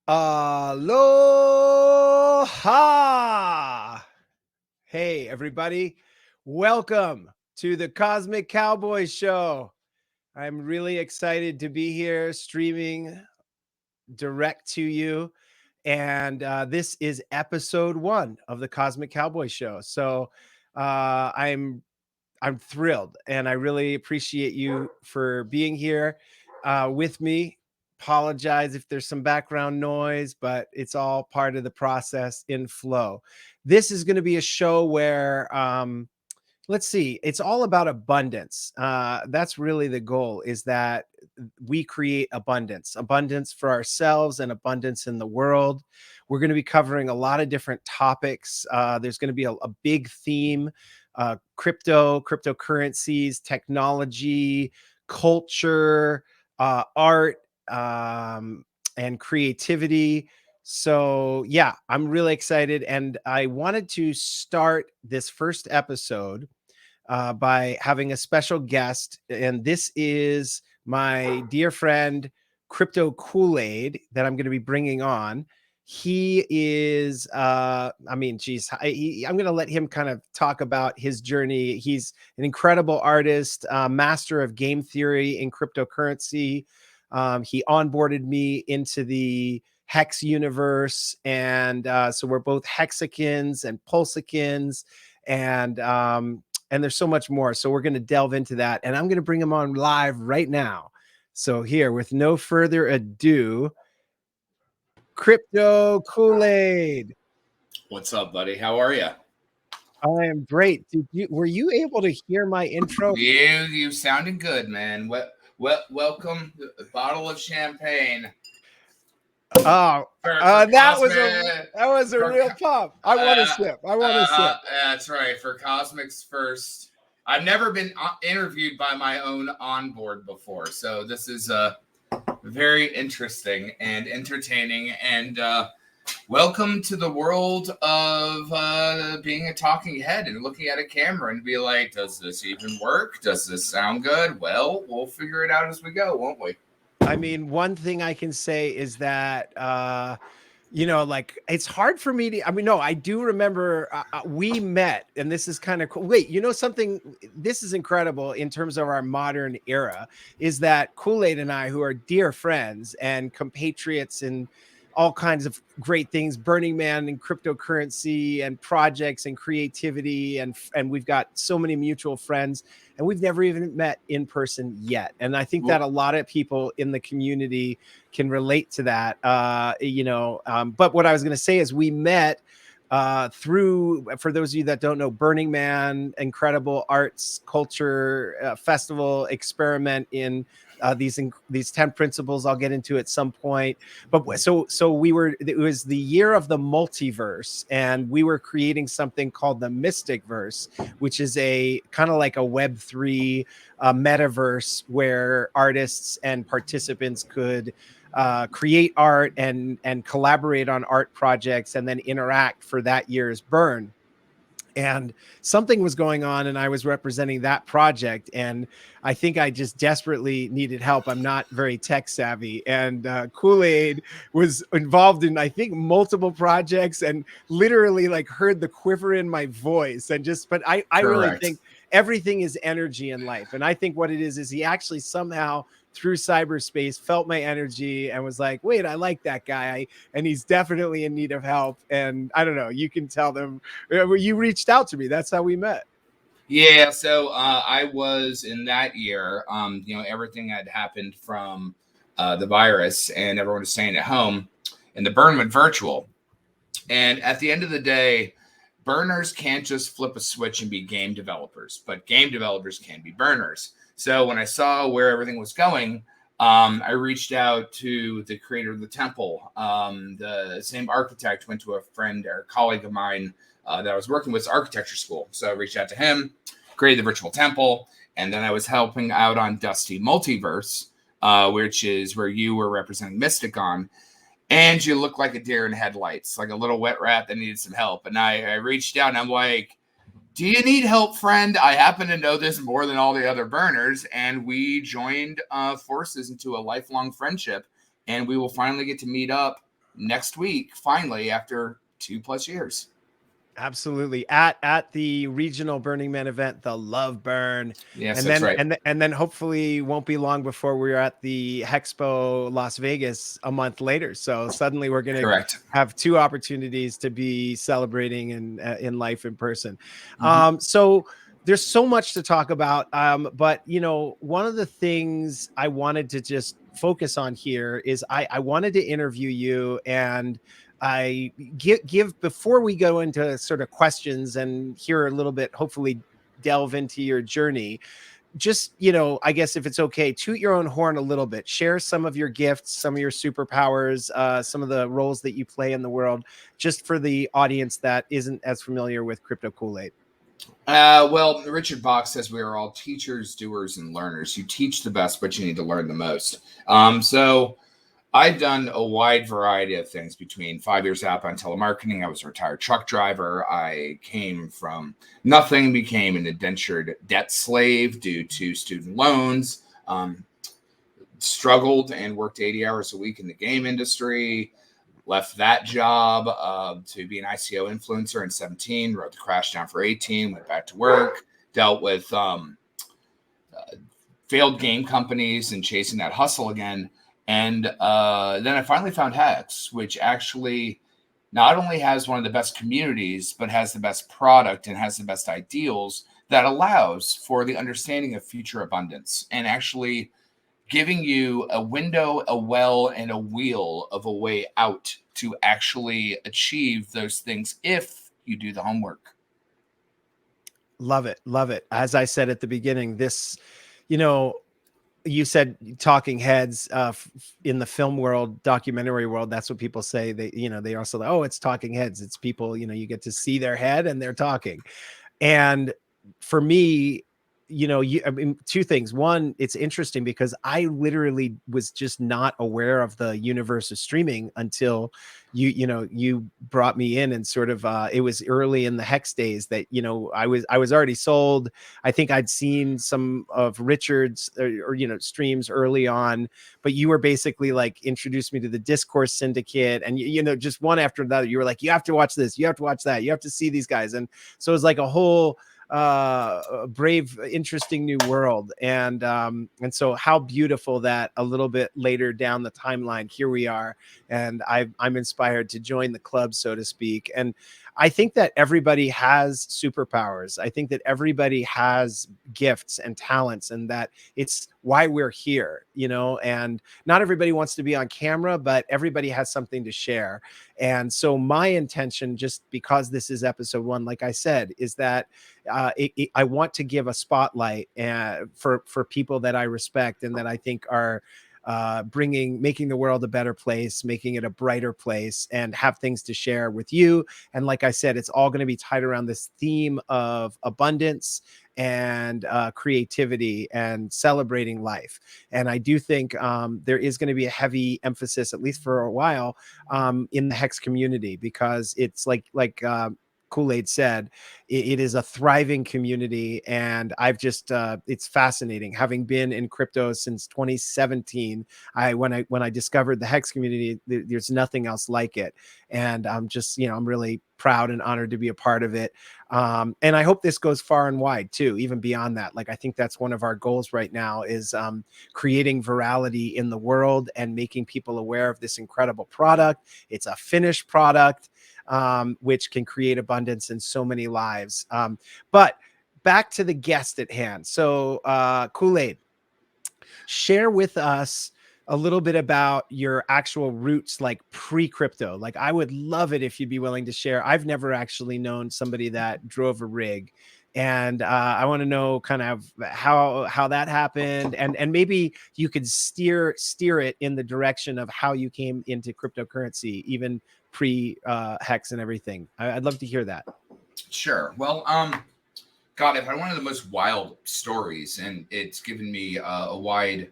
Aloha! Hey, everybody. Welcome to the Cosmic Cowboy Show. I'm really excited to be here streaming direct to you. And this is episode 1 of the Cosmic Cowboy Show. So I'm thrilled, and I really appreciate you for being here with me. Apologize if there's some background noise, but it's all part of the process in flow. This is going to be a show where let's see, it's all about abundance. That's really the goal, is that we create abundance for ourselves and abundance in the world. We're going to be covering a lot of different topics. There's going to be a big theme: cryptocurrencies, technology, culture, art, and creativity. So yeah, I'm really excited, and I wanted to start this first episode by having a special guest, and this is my dear friend KryptoKoolaid that I'm going to be bringing on. He is, I'm going to let him kind of talk about his journey. He's an incredible artist, master of game theory in cryptocurrency. He onboarded me into the Hex universe, and so we're both Hexicans and Pulsicans, and there's so much more. So we're going to delve into that, and I'm going to bring him on live right now. So here, with no further ado, KryptoKoolaid. What's up, buddy? How are you? I am great. Were you able to hear my intro? You sounding good, man. Welcome, a bottle of champagne. Oh, that was a real pop. I want to sip. That's right. For Cosmic's first, I've never been interviewed by my own onboard before, so this is very interesting and entertaining. And welcome to the world of being a talking head and looking at a camera and be like, does this even work? Does this sound good? Well, we'll figure it out as we go, won't we? I mean, one thing I can say is that, like, it's hard for me to, no, I do remember we met, and this is kind of cool. Wait, something, this is incredible in terms of our modern era, is that Kool-Aid and I, who are dear friends and compatriots and all kinds of great things, Burning Man and cryptocurrency and projects and creativity, and we've got so many mutual friends, and we've never even met in person yet. And I think that a lot of people in the community can relate to that. But what I was going to say is we met through, for those of you that don't know, Burning Man, incredible arts culture festival experiment in these 10 principles I'll get into at some point. But so it was the year of the multiverse, and we were creating something called the Mystic Verse, which is a kind of like a Web3 metaverse where artists and participants could create art and collaborate on art projects and then interact for that year's burn. And something was going on, and I was representing that project, and I think I just desperately needed help. I'm not very tech savvy, and Kool-Aid was involved in, I think, multiple projects, and literally like heard the quiver in my voice, and but I really think everything is energy in life. And I think what it is he actually somehow through cyberspace felt my energy and was like, wait, I like that guy, and he's definitely in need of help. And I don't know, you can tell them you reached out to me. That's how we met. Yeah, so I was in that year, everything had happened from the virus, and everyone was staying at home, and the burn went virtual. And at the end of the day, burners can't just flip a switch and be game developers, but game developers can be burners. So when I saw where everything was going, I reached out to the creator of the temple. The same architect went to a friend or colleague of mine that I was working with architecture school. So I reached out to him, created the virtual temple, and then I was helping out on Dusty Multiverse, which is where you were representing Mysticon. And you look like a deer in headlights, like a little wet rat that needed some help. And I reached out and I'm like, do you need help, friend? I happen to know this more than all the other burners. And we joined forces into a lifelong friendship. And we will finally get to meet up next week, finally, after 2+ years. Absolutely. At the regional Burning Man event, the Love Burn. Yes, And that's then right. and then hopefully won't be long before we're at the Hexpo Las Vegas a month later. So suddenly we're going to Correct. have two opportunities to be celebrating in life in person. Mhm. So there's so much to talk about. But you know, one of the things I wanted to just focus on here is I wanted to interview you, and I give before we go into sort of questions and hear a little bit, hopefully delve into your journey. Just, you know, I guess if it's okay, toot your own horn a little bit, share some of your gifts, some of your superpowers, some of the roles that you play in the world, just for the audience that isn't as familiar with KryptoKoolaid. Well, Richard Bach says we are all teachers, doers, and learners. You teach the best, but you need to learn the most. So I've done a wide variety of things between 5 years outbound telemarketing. I was a retired truck driver. I came from nothing, became an indentured debt slave due to student loans. Struggled and worked 80 hours a week in the game industry. Left that job to be an ICO influencer in 17, wrote the crash down for 18, went back to work, dealt with failed game companies and chasing that hustle again. And then I finally found Hex, which actually not only has one of the best communities, but has the best product and has the best ideals that allows for the understanding of future abundance and actually giving you a window, a well, and a wheel of a way out to actually achieve those things if you do the homework. Love it. Love it. As I said at the beginning, this, you know, you said talking heads in the film world, documentary world. That's what people say. They, you know, they also, oh, it's talking heads. It's people, you know, you get to see their head and they're talking. And for me, you know, I mean, two things. One, it's interesting because I literally was just not aware of the universe of streaming until you know, you brought me in, and sort of, it was early in the Hex days that, you know, I was already sold. I think I'd seen some of Richard's you know, streams early on, but you were basically like introduced me to the Discourse Syndicate, and you know, just one after another, you were like, you have to watch this, you have to watch that, you have to see these guys. And so it was like a whole brave, interesting new world. And so how beautiful that a little bit later down the timeline, here we are, and I'm inspired to join the club, so to speak. And I think that everybody has superpowers. I think that everybody has gifts and talents, and that it's why we're here, you know. And not everybody wants to be on camera, but everybody has something to share. And so my intention, just because this is episode 1, like I said, is that I want to give a spotlight for people that I respect and that I think are making the world a better place, making it a brighter place, and have things to share with you. And like I said, it's all going to be tied around this theme of abundance and creativity and celebrating life. And I do think there is going to be a heavy emphasis, at least for a while, in the Hex community, because it's like Kool-Aid said, it is a thriving community. And I've just, it's fascinating having been in crypto since 2017. When I discovered the Hex community, there's nothing else like it. And I'm just, you know, I'm really proud and honored to be a part of it. And I hope this goes far and wide too, even beyond that. Like, I think that's one of our goals right now, is creating virality in the world and making people aware of this incredible product. It's a finished product, which can create abundance in so many lives. But back to the guest at hand. So Kool-Aid, share with us a little bit about your actual roots, like pre-crypto. Like, I would love it if you'd be willing to share. I've never actually known somebody that drove a rig, and I want to know kind of how that happened, and maybe you could steer it in the direction of how you came into cryptocurrency, even pre Hex and everything. I'd love to hear that. Sure. Well, God, I've had one of the most wild stories, and it's given me a wide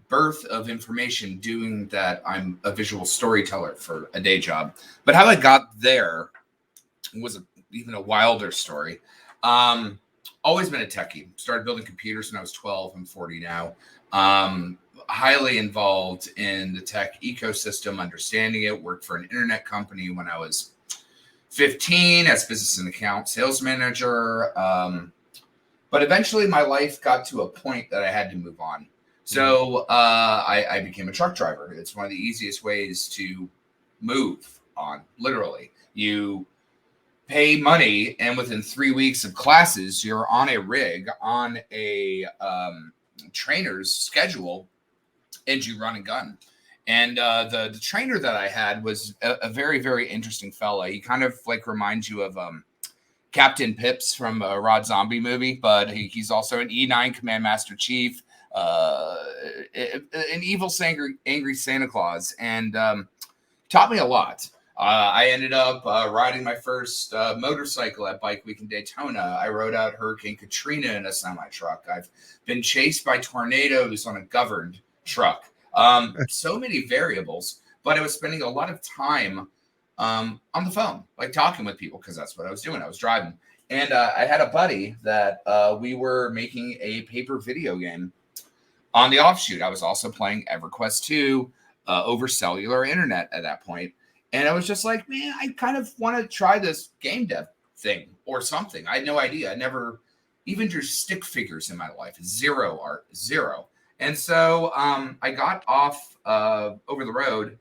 berth of information doing that. I'm a visual storyteller for a day job. But how I got there was even a wilder story. Always been a techie. Started building computers when I was 12. I'm 40 now. Highly involved in the tech ecosystem, understanding it. Worked for an internet company when I was 15 as business and account sales manager. But eventually my life got to a point that I had to move on. So I became a truck driver. It's one of the easiest ways to move on, literally. You pay money, and within 3 weeks of classes, you're on a rig, on a trainer's schedule, and you run and gun. And the trainer that I had was a very, very interesting fella. He kind of like reminds you of Captain Pips from a Rod Zombie movie, but he's also an E9 Command Master Chief, an evil, angry Santa Claus, and taught me a lot. I ended up riding my first motorcycle at Bike Week in Daytona. I rode out Hurricane Katrina in a semi-truck. I've been chased by tornadoes on a governed truck. So many variables, but I was spending a lot of time on the phone, like talking with people, because that's what I was doing. I was driving. And I had a buddy that we were making a paper video game on the offshoot. I was also playing EverQuest 2 over cellular internet at that point. And I was just like, man, I kind of want to try this game dev thing or something. I had no idea. I never even drew stick figures in my life. Zero art, zero. And so I got off over the road,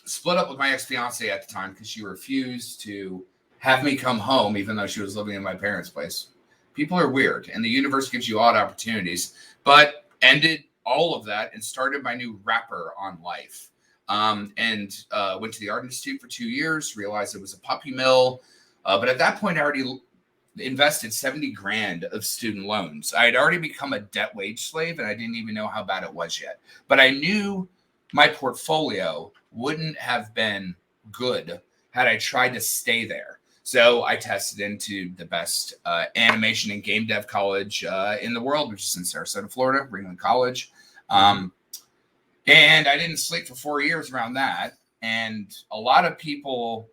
split up with my ex-fiance at the time because she refused to have me come home, even though she was living in my parents' place. People are weird, and the universe gives you odd opportunities, but ended all of that and started my new wrapper on life. And went to the Art Institute for 2 years, realized it was a puppy mill. But at that point, I already invested 70 grand of student loans. I had already become a debt wage slave, and I didn't even know how bad it was yet. But I knew my portfolio wouldn't have been good had I tried to stay there. So I tested into the best animation and game dev college in the world, which is in Sarasota, Florida, Ringling College. And I didn't sleep for 4 years around that. And a lot of people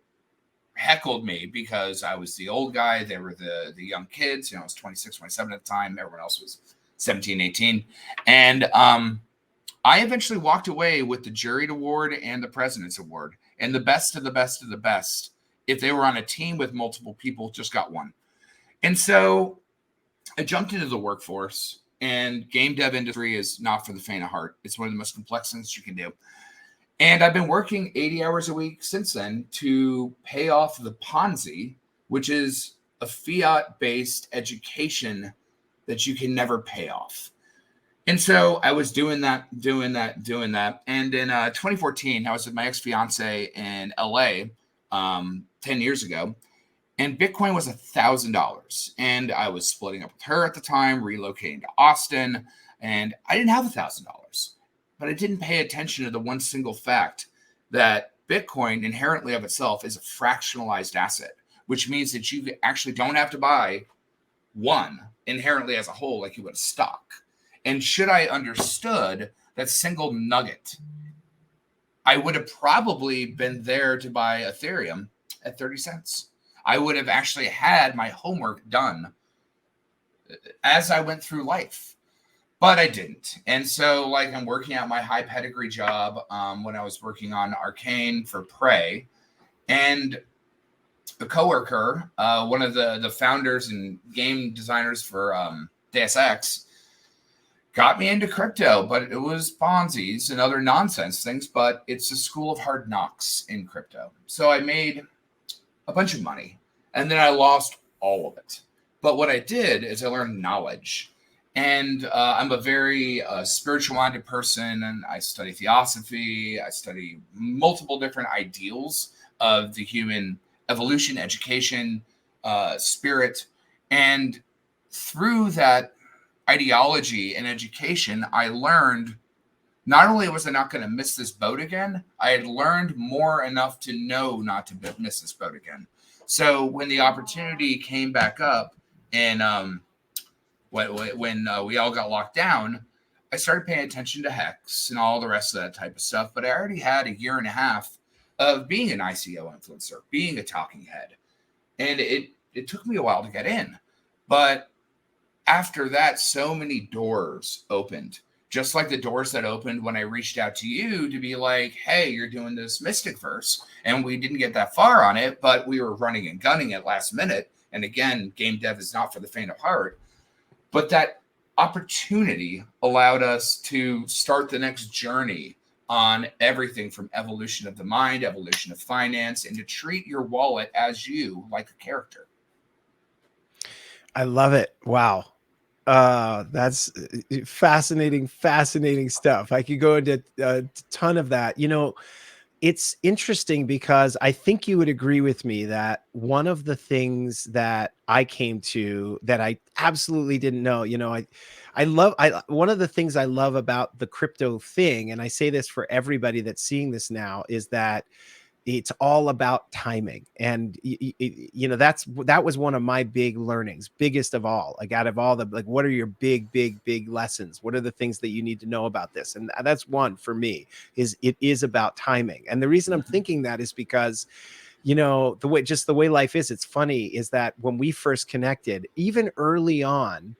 heckled me because I was the old guy. They were the young kids. You know, I was 26, 27 at the time. Everyone else was 17, 18. And I eventually walked away with the Juried Award and the President's Award. And the best of the best of the best, if they were on a team with multiple people, just got one. And so I jumped into the workforce. And game dev industry is not for the faint of heart. It's one of the most complex things you can do. And I've been working 80 hours a week since then to pay off the Ponzi, which is a fiat-based education that you can never pay off. And so I was doing that. And in 2014, I was with my ex-fiance in LA 10 years ago. And Bitcoin was $1,000. And I was splitting up with her at the time, relocating to Austin. And I didn't have $1,000. But I didn't pay attention to the one single fact that Bitcoin inherently of itself is a fractionalized asset, which means that you actually don't have to buy one inherently as a whole like you would a stock. And should I understood that single nugget, I would have probably been there to buy Ethereum at 30 cents. I would have actually had my homework done as I went through life, but I didn't. And so like I'm working at my high pedigree job when I was working on Arcane for Prey, and a coworker, one of the founders and game designers for Deus Ex, got me into crypto, but it was Ponzi's and other nonsense things, but it's a school of hard knocks in crypto. So I made a bunch of money, and then I lost all of it. But what I did is I learned knowledge. And I'm a very spiritual-minded person, and I study theosophy. I study multiple different ideals of the human evolution, education, spirit. And through that ideology and education, I learned not only was I not going to miss this boat again, I had learned more enough to know not to miss this boat again. So when the opportunity came back up, and when we all got locked down, I started paying attention to Hex and all the rest of that type of stuff. But I already had a year and a half of being an ICO influencer, being a talking head. And it took me a while to get in. But after that, so many doors opened, just like the doors that opened when I reached out to you to be like, hey, you're doing this Mystic verse. And we didn't get that far on it, but we were running and gunning at last minute. And again, game dev is not for the faint of heart. But that opportunity allowed us to start the next journey on everything from evolution of the mind, evolution of finance, and to treat your wallet as you, like a character. I love it. Wow. That's fascinating, fascinating stuff. I could go into a ton of that. You know, it's interesting because I think you would agree with me that one of the things that I came to that I absolutely didn't know, you know, one of the things I love about the crypto thing, and I say this for everybody that's seeing this now, is that it's all about timing. And you know, that was one of my big learnings, biggest of all. Like, out of all the, like, what are your big lessons? What are the things that you need to know about this? And that's one for me, is it is about timing. And the reason I'm thinking that is because, you know, the way life is, it's funny, is that when we first connected, even early on,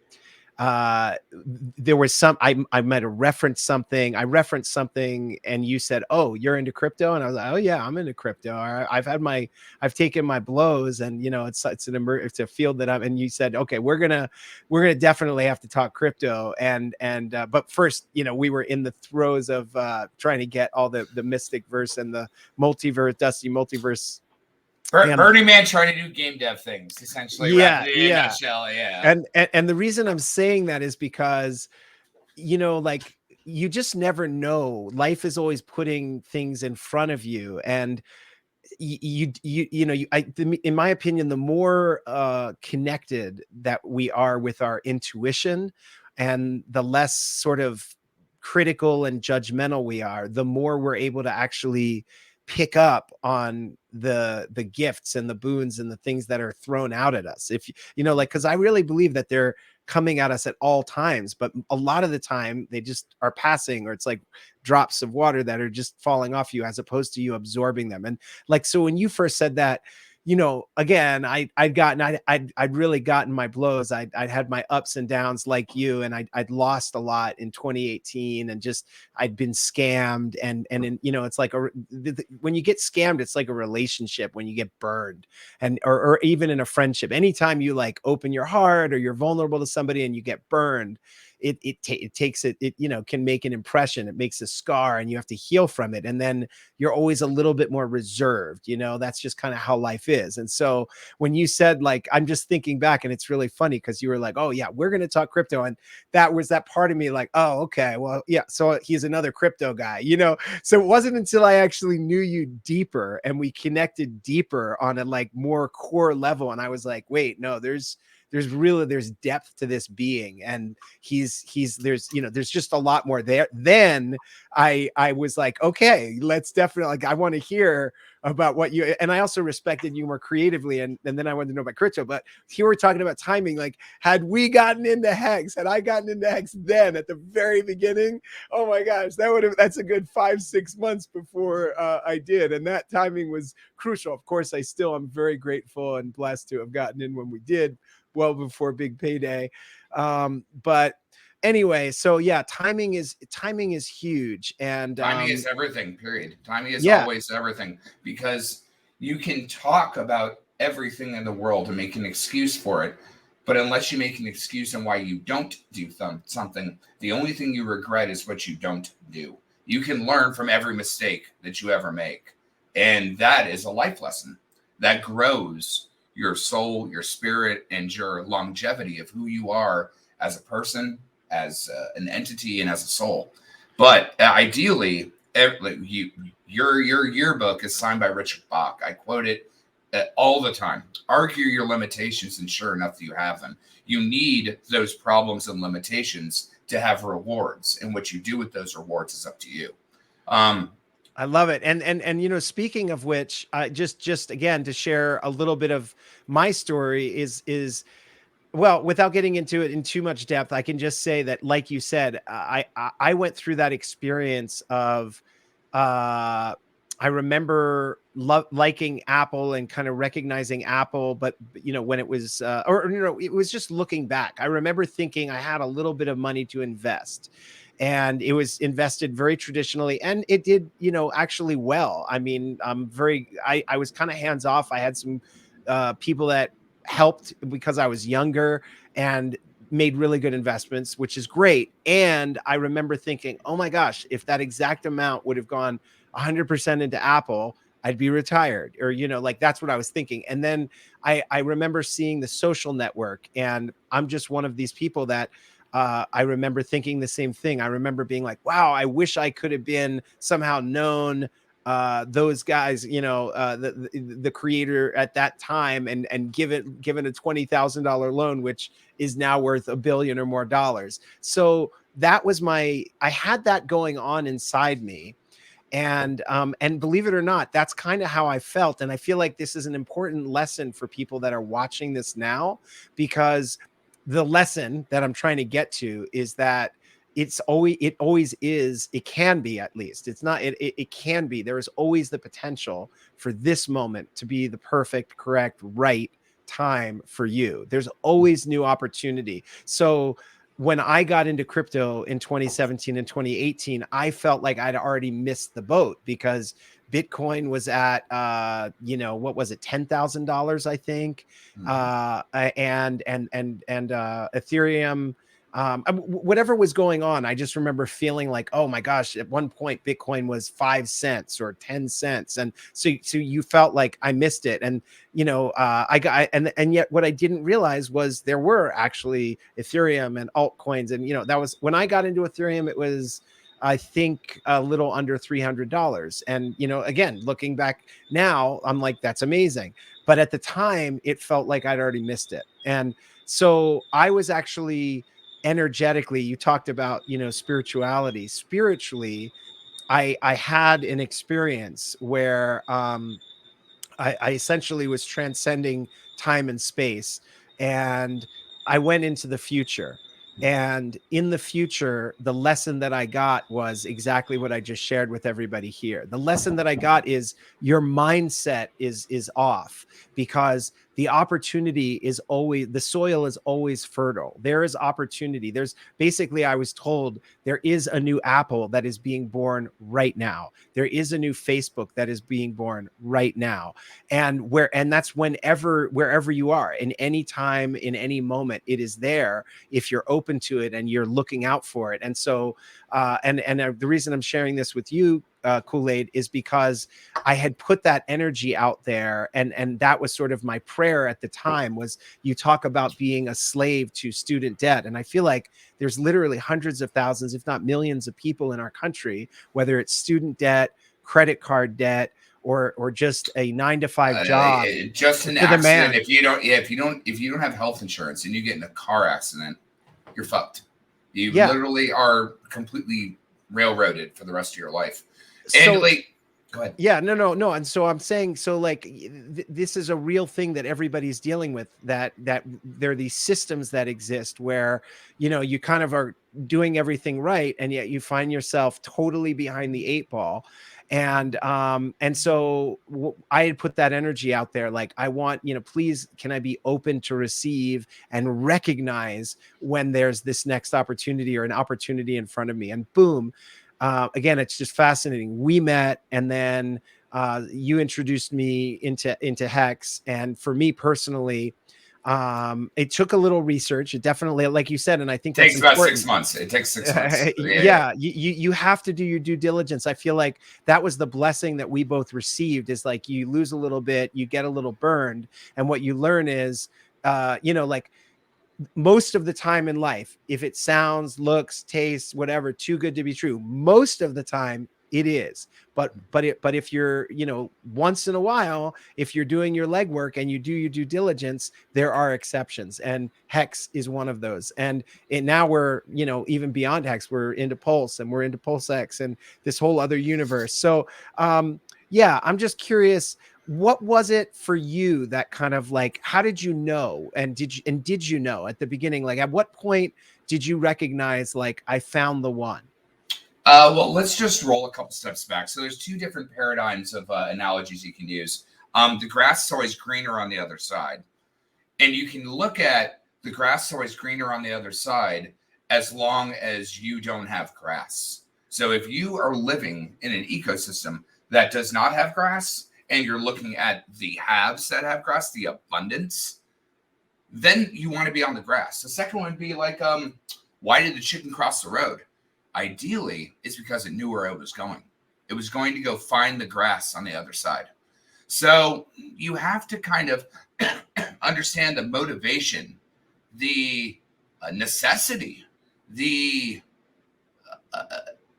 there was I might have referenced something. I referenced something and you said, "Oh, you're into crypto." And I was like, "Oh yeah, I'm into crypto. I've taken my blows, and you know, it's it's a field that I'm." And you said, "Okay, we're gonna definitely have to talk crypto." But first, you know, we were in the throes of trying to get all the Mystic verse and the multiverse, Dusty multiverse. Burning Man trying to do game dev things, essentially. Yeah, In a yeah. nutshell, yeah. And the reason I'm saying that is because, you know, like, you just never know. Life is always putting things in front of you, and you know, in my opinion, the more connected that we are with our intuition, and the less sort of critical and judgmental we are, the more we're able to actually pick up on the gifts and the boons and the things that are thrown out at us. If you know, like, because I really believe that they're coming at us at all times, but a lot of the time they just are passing, or it's like drops of water that are just falling off you, as opposed to you absorbing them. And like, so when you first said that, you know, again, I'd really gotten my blows. I'd had my ups and downs like you, and I'd lost a lot in 2018, and just, I'd been scammed. You know, it's like when you get scammed, it's like a relationship when you get burned, and or even in a friendship. Anytime you like open your heart or you're vulnerable to somebody and you get burned, it takes it, you know, can make an impression. It makes a scar, and you have to heal from it. And then you're always a little bit more reserved, you know. That's just kind of how life is. And so when you said, like, I'm just thinking back, and it's really funny because you were like, "Oh yeah, we're going to talk crypto." And that was that part of me like, "Oh, okay, well, yeah, so he's another crypto guy," you know. So it wasn't until I actually knew you deeper and we connected deeper on a like more core level, and I was like, "Wait, no, there's depth to this being, and there's, you know, there's just a lot more there." Then I was like, okay, let's definitely, like, I want to hear about what you, and I also respected you more creatively, and then I wanted to know about crypto. But here we're talking about timing. Like, had we gotten into Hex, had I gotten into Hex then at the very beginning, oh my gosh, that's a good 5-6 months before I did. And that timing was crucial. Of course, I'm very grateful and blessed to have gotten in when we did, well before big payday. But anyway, so yeah, timing is huge. And Timing is everything, period. Timing is yeah, always everything, because you can talk about everything in the world and make an excuse for it. But unless you make an excuse on why you don't do something, the only thing you regret is what you don't do. You can learn from every mistake that you ever make. And that is a life lesson that grows your soul, your spirit, and your longevity of who you are as a person, as an entity, and as a soul. But ideally, your yearbook is signed by Richard Bach. I quote it all the time. Argue your limitations, and sure enough, you have them. You need those problems and limitations to have rewards, and what you do with those rewards is up to you. I love it. And you know, speaking of which, just again to share a little bit of my story is well, without getting into it in too much depth, I can just say that, like you said, I went through that experience of I remember liking Apple and kind of recognizing Apple, but when it was, it was just looking back. I remember thinking I had a little bit of money to invest, and it was invested very traditionally, and it did, actually well. I mean, I was kind of hands off. I had some people that helped because I was younger and made really good investments, which is great. And I remember thinking, oh my gosh, if that exact amount would have gone 100% into Apple, I'd be retired, or, like that's what I was thinking. And then I remember seeing The Social Network, and I'm just one of these people that I remember thinking the same thing. I remember being like, wow, I wish I could have been somehow known those guys, the creator at that time, and given a $20,000 loan, which is now worth $1 billion or more dollars. So that was I had that going on inside me. And believe it or not, that's kind of how I felt. And I feel like this is an important lesson for people that are watching this now, because the lesson that I'm trying to get to is that it always is, it can be, at least it's not, it can be, there is always the potential for this moment to be the perfect, correct, right time for you. There's always new opportunity. So when I got into crypto in 2017 and 2018, I felt like I'd already missed the boat, because Bitcoin was at, what was it? $10,000, I think. And Ethereum, whatever was going on, I just remember feeling like, oh my gosh, at one point Bitcoin was 5 cents or 10 cents. And so you felt like I missed it. And, and yet what I didn't realize was there were actually Ethereum and altcoins. And, that was when I got into Ethereum, it was, I think, a little under $300. And, again, looking back now, I'm like, that's amazing. But at the time, it felt like I'd already missed it. And so I was actually energetically, you talked about, spirituality. Spiritually, I had an experience where I essentially was transcending time and space, and I went into the future. And in the future, the lesson that I got was exactly what I just shared with everybody here. The lesson that I got is your mindset is off, because the opportunity is always, the soil is always fertile. There is opportunity. There's basically, I was told, there is a new Apple that is being born right now. There is a new Facebook that is being born right now. And that's wherever you are, in any time, in any moment, it is there if you're open to it and you're looking out for it. And so, the reason I'm sharing this with you, Koolaid, is because I had put that energy out there, and that was sort of my prayer at the time. Was, you talk about being a slave to student debt, and I feel like there's literally hundreds of thousands, if not millions, of people in our country, whether it's student debt, credit card debt, or just a 9-to-5 job, just an accident. If you don't have health insurance and you get in a car accident, you're fucked. You literally are completely railroaded for the rest of your life. And go ahead. Yeah, no. And so I'm saying, so like, this is a real thing that everybody's dealing with, that there are these systems that exist where, you kind of are doing everything right, and yet you find yourself totally behind the 8 ball. And so I had put that energy out there. Like, I want, please, can I be open to receive and recognize when there's this next opportunity or an opportunity in front of me? And boom, again, it's just fascinating. We met, and then you introduced me into Hex. And for me personally, it took a little research. It definitely, like you said, and I think it takes about 6 months. It takes 6 months. Yeah. You have to do your due diligence. I feel like that was the blessing that we both received, is like, you lose a little bit, you get a little burned. And what you learn is, like, most of the time in life, if it sounds, looks, tastes, whatever, too good to be true, most of the time it is. But if you're, once in a while, if you're doing your legwork and you do your due diligence, there are exceptions, and Hex is one of those. And now we're, even beyond Hex, we're into Pulse, and we're into Pulse X, and this whole other universe. So yeah, I'm just curious, what was it for you that kind of like, how did you know? And did you know at the beginning, like, at what point did you recognize, like, I found the one? Well, let's just roll a couple steps back. So there's two different paradigms of analogies you can use. The grass is always greener on the other side. And you can look at the grass is always greener on the other side as long as you don't have grass. So if you are living in an ecosystem that does not have grass, and you're looking at the haves that have grass, the abundance, then you want to be on the grass. The second one would be like, why did the chicken cross the road? Ideally, it's because it knew where it was going. It was going to go find the grass on the other side. So you have to kind of understand the motivation, the necessity, the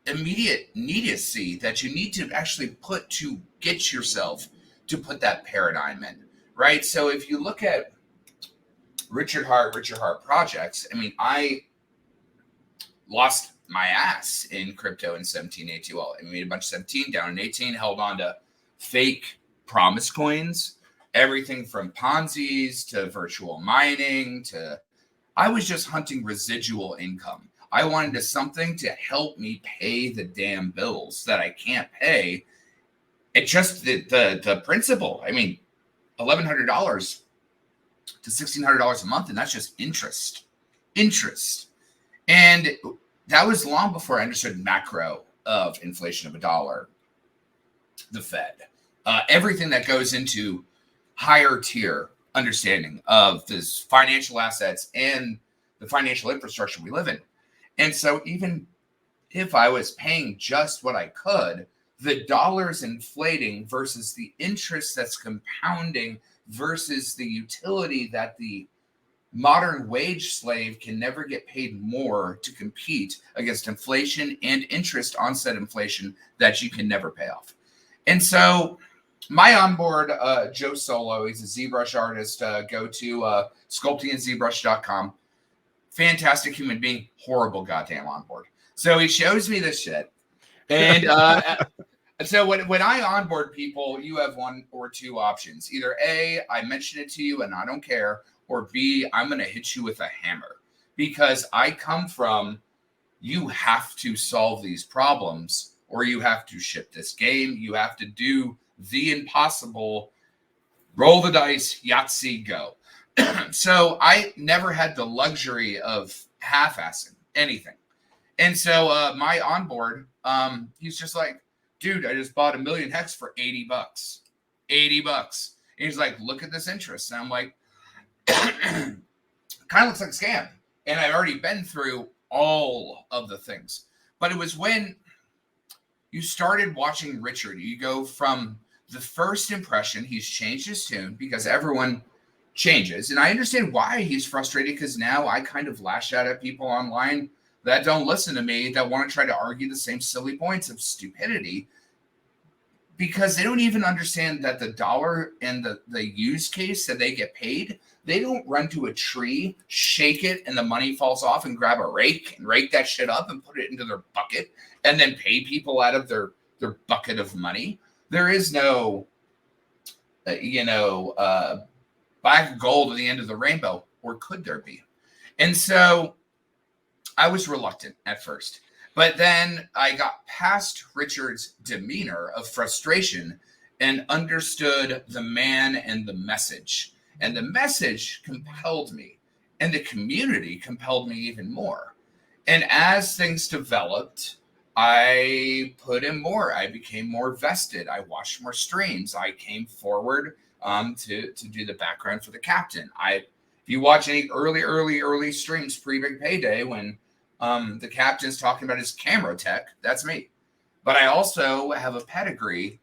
immediate neediness that you need to actually put to get yourself to put that paradigm in, right? So if you look at Richard Hart projects, I mean, I lost my ass in crypto in 17, 18. Well, I made a bunch of 17, down in 18, held on to fake promise coins, everything from Ponzi's to virtual mining to, I was just hunting residual income. I wanted something to help me pay the damn bills that I can't pay. It just the principal. I mean, $1,100 to $1,600 a month, and that's just interest. And that was long before I understood macro of inflation of $1, the Fed, everything that goes into higher tier understanding of this financial assets and the financial infrastructure we live in. And so even if I was paying just what I could, the dollars inflating versus the interest that's compounding versus the utility that the modern wage slave can never get paid more to compete against inflation and interest on said inflation that you can never pay off. And so my onboard, Joe Solo, he's a ZBrush artist. Go to sculptingandZBrush.com. Fantastic human being, horrible goddamn onboard. So he shows me this shit. And so when I onboard people, you have one or two options. Either A, I mention it to you and I don't care, or B, I'm going to hit you with a hammer. Because I come from, you have to solve these problems, or you have to ship this game. You have to do the impossible, roll the dice, Yahtzee, go. So I never had the luxury of half-assing anything. And so my onboard, he's just like, dude, I just bought 1,000,000 hex for $80. $80. And he's like, look at this interest. And I'm like, kind of looks like a scam. And I've already been through all of the things. But it was when you started watching Richard, you go from the first impression, he's changed his tune because everyone changes. And I understand why he's frustrated, because now I kind of lash out at people online that don't listen to me, that want to try to argue the same silly points of stupidity, because they don't even understand that the dollar and the use case that they get paid, they don't run to a tree, shake it, and the money falls off and grab a rake and rake that shit up and put it into their bucket and then pay people out of their bucket of money. There is no, black gold at the end of the rainbow, or could there be? And so I was reluctant at first, but then I got past Richard's demeanor of frustration and understood the man and the message. And the message compelled me, and the community compelled me even more. And as things developed, I put in more. I became more vested. I watched more streams. I came forward to do the background for the captain. If you watch any early streams pre-big payday when the captain's talking about his camera tech, that's me. But I also have a pedigree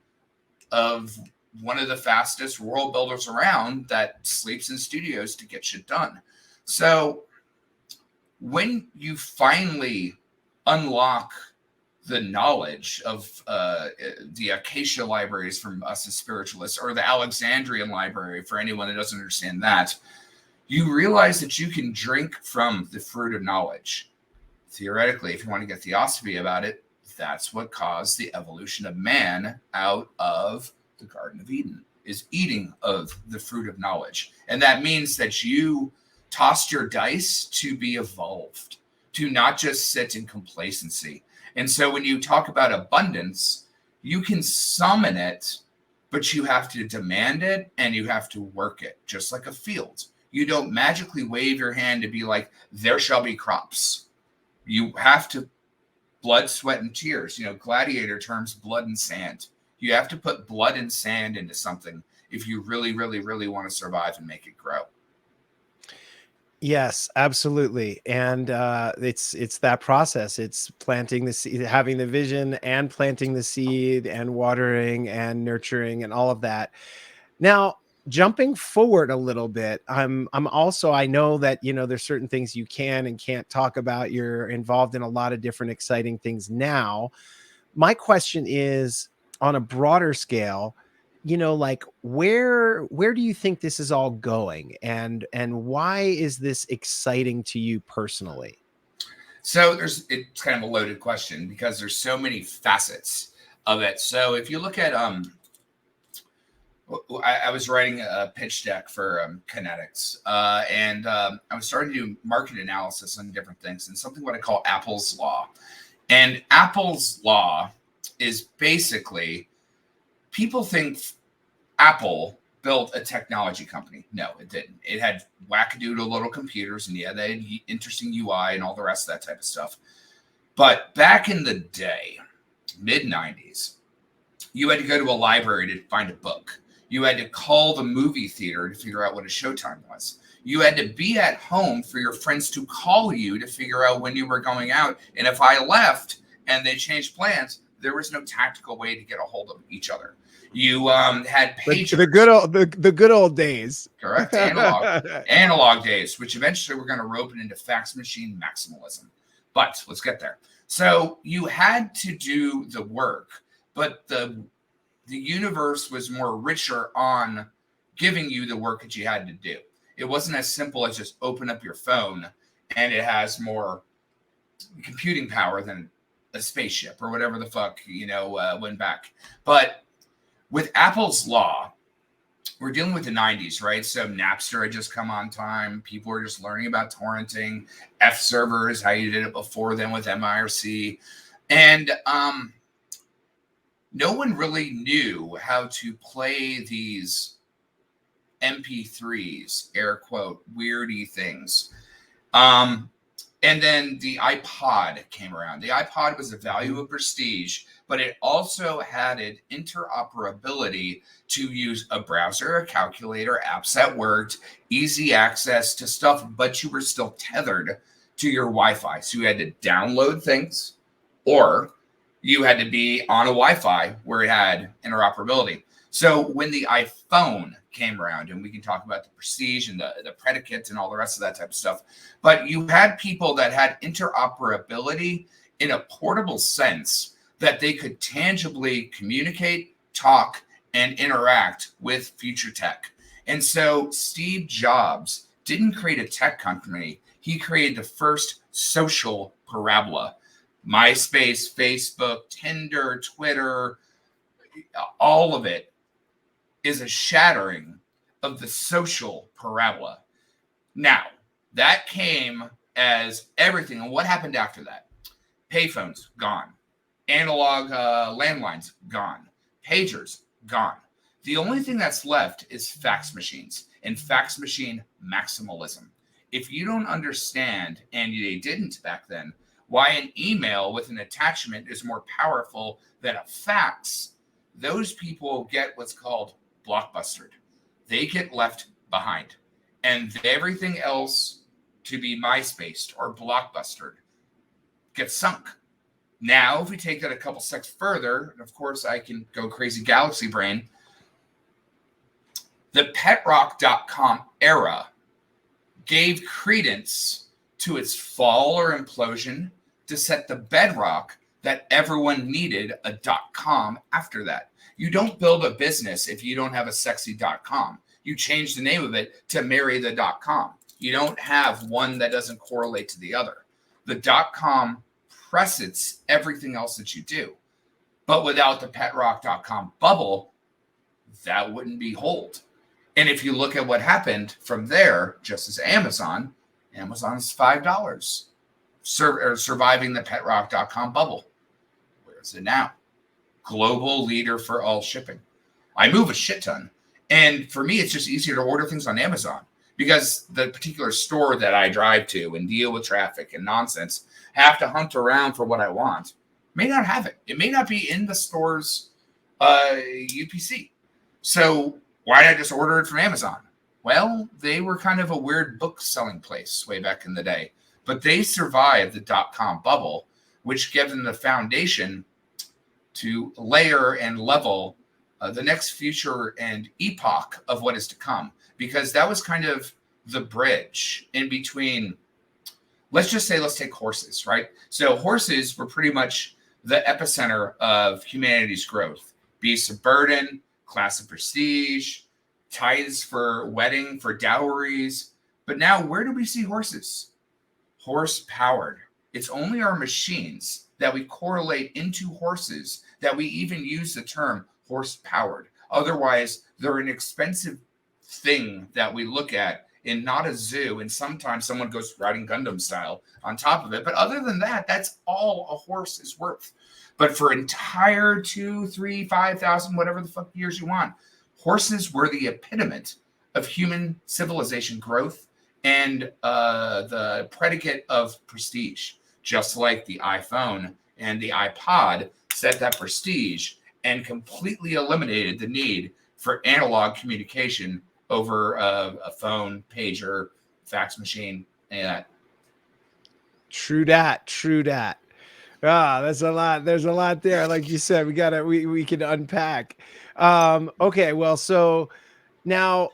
of one of the fastest world builders around that sleeps in studios to get shit done. So when you finally unlock the knowledge of the Acacia libraries from us as spiritualists, or the Alexandrian library for anyone that doesn't understand that, you realize that you can drink from the fruit of knowledge. Theoretically, if you want to get theosophy about it, that's what caused the evolution of man out of the Garden of Eden, is eating of the fruit of knowledge. And that means that you tossed your dice to be evolved, to not just sit in complacency. And so when you talk about abundance, you can summon it, but you have to demand it and you have to work it, just like a field. You don't magically wave your hand to be like, there shall be crops. You have to blood, sweat, and tears. Gladiator terms, blood and sand. You have to put blood and sand into something if you really, really, really want to survive and make it grow. Yes, absolutely. And it's that process. It's planting the seed, having the vision and planting the seed and watering and nurturing and all of that. Now, jumping forward a little bit, I'm also, I know that, there's certain things you can and can't talk about. You're involved in a lot of different exciting things now. My question is, on a broader scale, like where do you think this is all going, and why is this exciting to you personally? So it's kind of a loaded question because there's so many facets of it. So if you look at I was writing a pitch deck for Kinetics, and I was starting to do market analysis on different things, and something what I call Apple's Law. And Apple's Law is basically, people think Apple built a technology company. No, it didn't. It had wackadoodle little computers, and yeah, they had interesting UI and all the rest of that type of stuff. But back in the day, mid-90s, you had to go to a library to find a book. You had to call the movie theater to figure out what a showtime was. You had to be at home for your friends to call you to figure out when you were going out. And if I left and they changed plans, there was no tactical way to get a hold of each other. You had pagers. The good old days. Correct. Analog days, which eventually we're going to rope it into fax machine maximalism. But let's get there. So you had to do the work, but the universe was more richer on giving you the work that you had to do. It wasn't as simple as just open up your phone and it has more computing power than a spaceship or whatever the fuck, went back. But with Apple's Law, we're dealing with the 90s, right? So Napster had just come on time. People were just learning about torrenting, F servers, how you did it before then with MIRC. And no one really knew how to play these MP3s, air quote, weirdy things. And then the iPod came around. The iPod was a value of prestige, but it also had an interoperability to use a browser, a calculator, apps that worked, easy access to stuff, but you were still tethered to your Wi-Fi. So you had to download things, or you had to be on a Wi-Fi where it had interoperability. So when the iPhone came around, and we can talk about the prestige and the predicates and all the rest of that type of stuff, but you had people that had interoperability in a portable sense that they could tangibly communicate, talk, and interact with future tech. And so Steve Jobs didn't create a tech company. He created the first social parabola. MySpace, Facebook, Tinder, Twitter, all of it is a shattering of the social parabola. Now, that came as everything. And what happened after that? Payphones, gone. Analog landlines, gone. Pagers, gone. The only thing that's left is fax machines and fax machine maximalism. If you don't understand, and they didn't back then, why an email with an attachment is more powerful than a fax, those people get what's called blockbustered. They get left behind. And everything else to be MySpaced or blockbustered gets sunk. Now, if we take that a couple steps further, and of course I can go crazy galaxy brain, the petrock.com era gave credence to its fall or implosion to set the bedrock that everyone needed a .com after that. You don't build a business if you don't have a sexy .com. You change the name of it to marry the .com. You don't have one that doesn't correlate to the other. The .com precedents everything else that you do. But without the petrock.com bubble, that wouldn't be hold. And if you look at what happened from there, just as Amazon is $5 surviving the petrock.com bubble. is it now? Global leader for all shipping. I move a shit ton. And for me, it's just easier to order things on Amazon because the particular store that I drive to and deal with traffic and nonsense have to hunt around for what I want. May not have it. It may not be in the store's UPC. So why not just order it from Amazon? Well, they were kind of a weird book selling place way back in the day, but they survived the .com bubble, which gave them the foundation to layer and level the next future and epoch of what is to come, because that was kind of the bridge in between. Let's take horses, right? So horses were pretty much the epicenter of humanity's growth. Beasts of burden, class of prestige, tithes for wedding, for dowries. But now, where do we see horses? Horse-powered. It's only our machines that we correlate into horses that we even use the term horse-powered. Otherwise, they're an expensive thing that we look at in not a zoo, and sometimes someone goes riding Gundam style on top of it. But other than that, that's all a horse is worth. But for entire 2, 3, 5,000, whatever the fuck years you want, horses were the epitome of human civilization growth and the predicate of prestige, just like the iPhone and the iPod set that prestige and completely eliminated the need for analog communication over a phone, pager, fax machine, any of that. True that. Ah, that's a lot. There's a lot there. Like you said, we can unpack. Okay, well, so now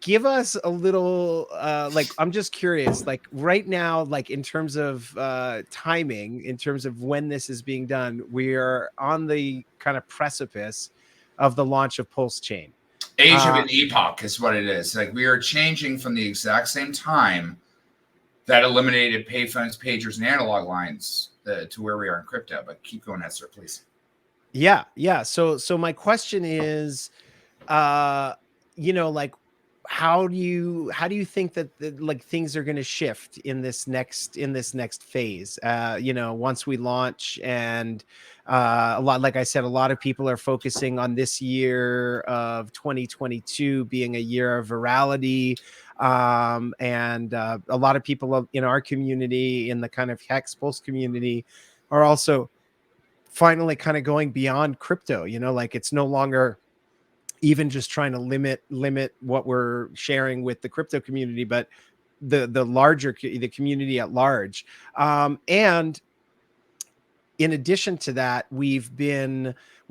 give us a little like, I'm just curious, like right now, like in terms of timing, in terms of when this is being done, we are on the kind of precipice of the launch of Pulse Chain. Age of an epoch is what it is. Like, we are changing from the exact same time that eliminated payphones, pagers, and analog lines to where we are in crypto. But keep going, Esther, please. Yeah. So my question is, like, how do you think that like things are going to shift in this next phase? Once we launch, and like I said, a lot of people are focusing on this year of 2022 being a year of virality. And a lot of people in our community, in the kind of Hex Pulse community, are also finally kind of going beyond crypto. Like, it's no longer even just trying to limit what we're sharing with the crypto community, but the community at large. And in addition to that, we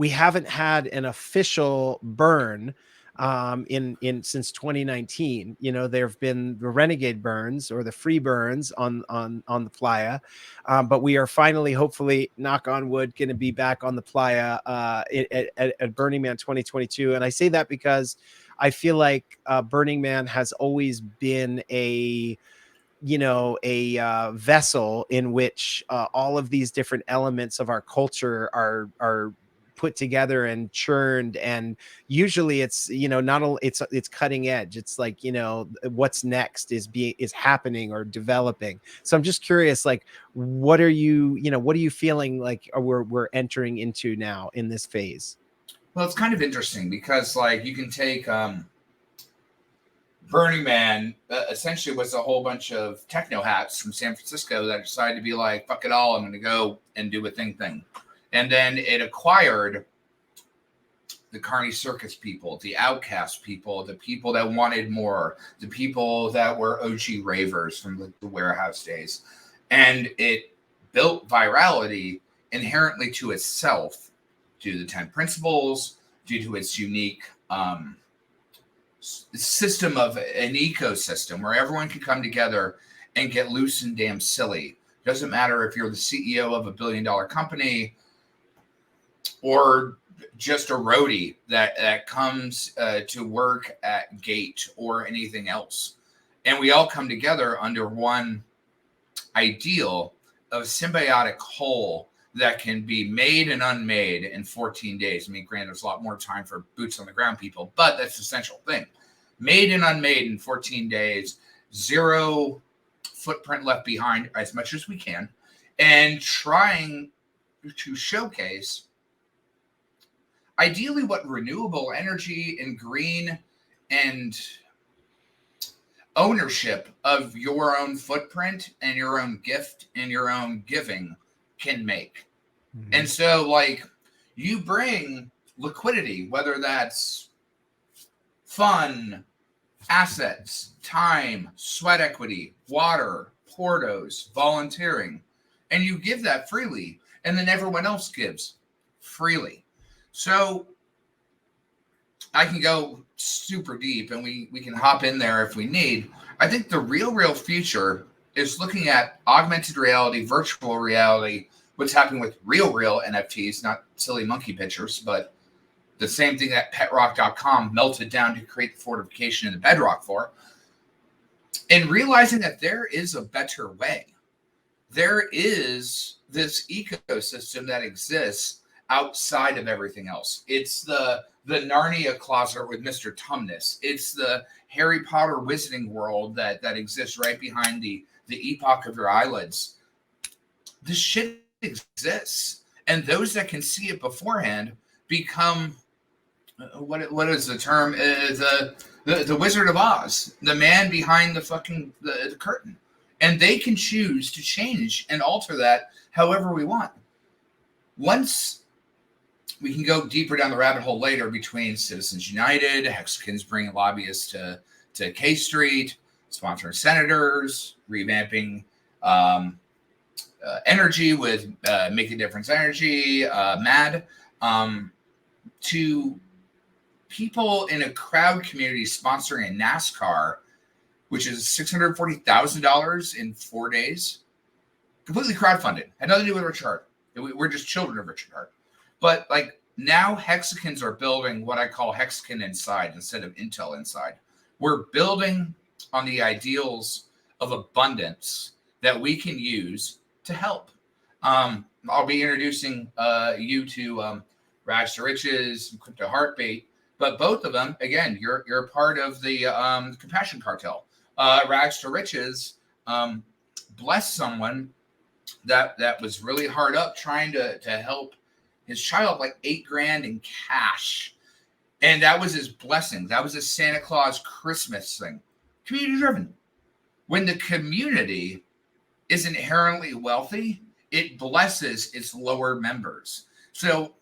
haven't had an official burn in since 2019. There have been the renegade burns or the free burns on the playa, but we are finally, hopefully, knock on wood, going to be back on the playa at Burning Man 2022. And I say that because I feel like Burning Man has always been a vessel in which all of these different elements of our culture are put together and churned. And usually it's not only it's cutting edge. It's like, what's next is happening or developing. So I'm just curious, like, what are you feeling like we're entering into now in this phase? Well, it's kind of interesting because, like, you can take Burning Man essentially was a whole bunch of techno hats from San Francisco that decided to be like, fuck it all, I'm going to go and do a thing. And then it acquired the Carney Circus people, the Outcast people, the people that wanted more, the people that were OG ravers from the warehouse days. And it built virality inherently to itself due to the 10 principles, due to its unique system of an ecosystem where everyone can come together and get loose and damn silly. Doesn't matter if you're the CEO of $1 billion company or just a roadie that comes to work at Gate or anything else. And we all come together under one ideal of symbiotic whole that can be made and unmade in 14 days. I mean, granted, there's a lot more time for boots on the ground people, but that's the essential thing. Made and unmade in 14 days, zero footprint left behind as much as we can, and trying to showcase ideally what renewable energy and green and ownership of your own footprint and your own gift and your own giving can make. Mm-hmm. And so, like, you bring liquidity, whether that's fun, assets, time, sweat equity, water, portos, volunteering, and you give that freely, and then everyone else gives freely. So I can go super deep, and we can hop in there if we need. I think the real future is looking at augmented reality, virtual reality, what's happening with real NFTs, not silly monkey pictures, but the same thing that petrock.com melted down to create the fortification in the bedrock for, and realizing that there is a better way. There is this ecosystem that exists outside of everything else. It's the Narnia closet with Mr. Tumnus. It's the Harry Potter wizarding world that exists right behind the epoch of your eyelids. This shit exists. And those that can see it beforehand become, what is the term? The Wizard of Oz, the man behind the fucking the curtain. And they can choose to change and alter that however we want. Once we can go deeper down the rabbit hole later between Citizens United, Hexicans bringing lobbyists to K Street, sponsoring senators, revamping energy with Make a Difference Energy, MAD, to people in a crowd community sponsoring a NASCAR, which is $640,000 in 4 days, completely crowdfunded. Had nothing to do with Richard Hart. We're just children of Richard Hart. But like now Hexicans are building what I call Hexican Inside instead of Intel Inside. We're building on the ideals of abundance that we can use to help. I'll be introducing you to Rags to Riches, Crypto Heartbeat, but both of them, again, you're a part of the Compassion Cartel. Rags to Riches blessed someone that was really hard up trying to help his child, like $8,000 in cash. And that was his blessing. That was a Santa Claus Christmas thing. Community driven. When the community is inherently wealthy, it blesses its lower members. So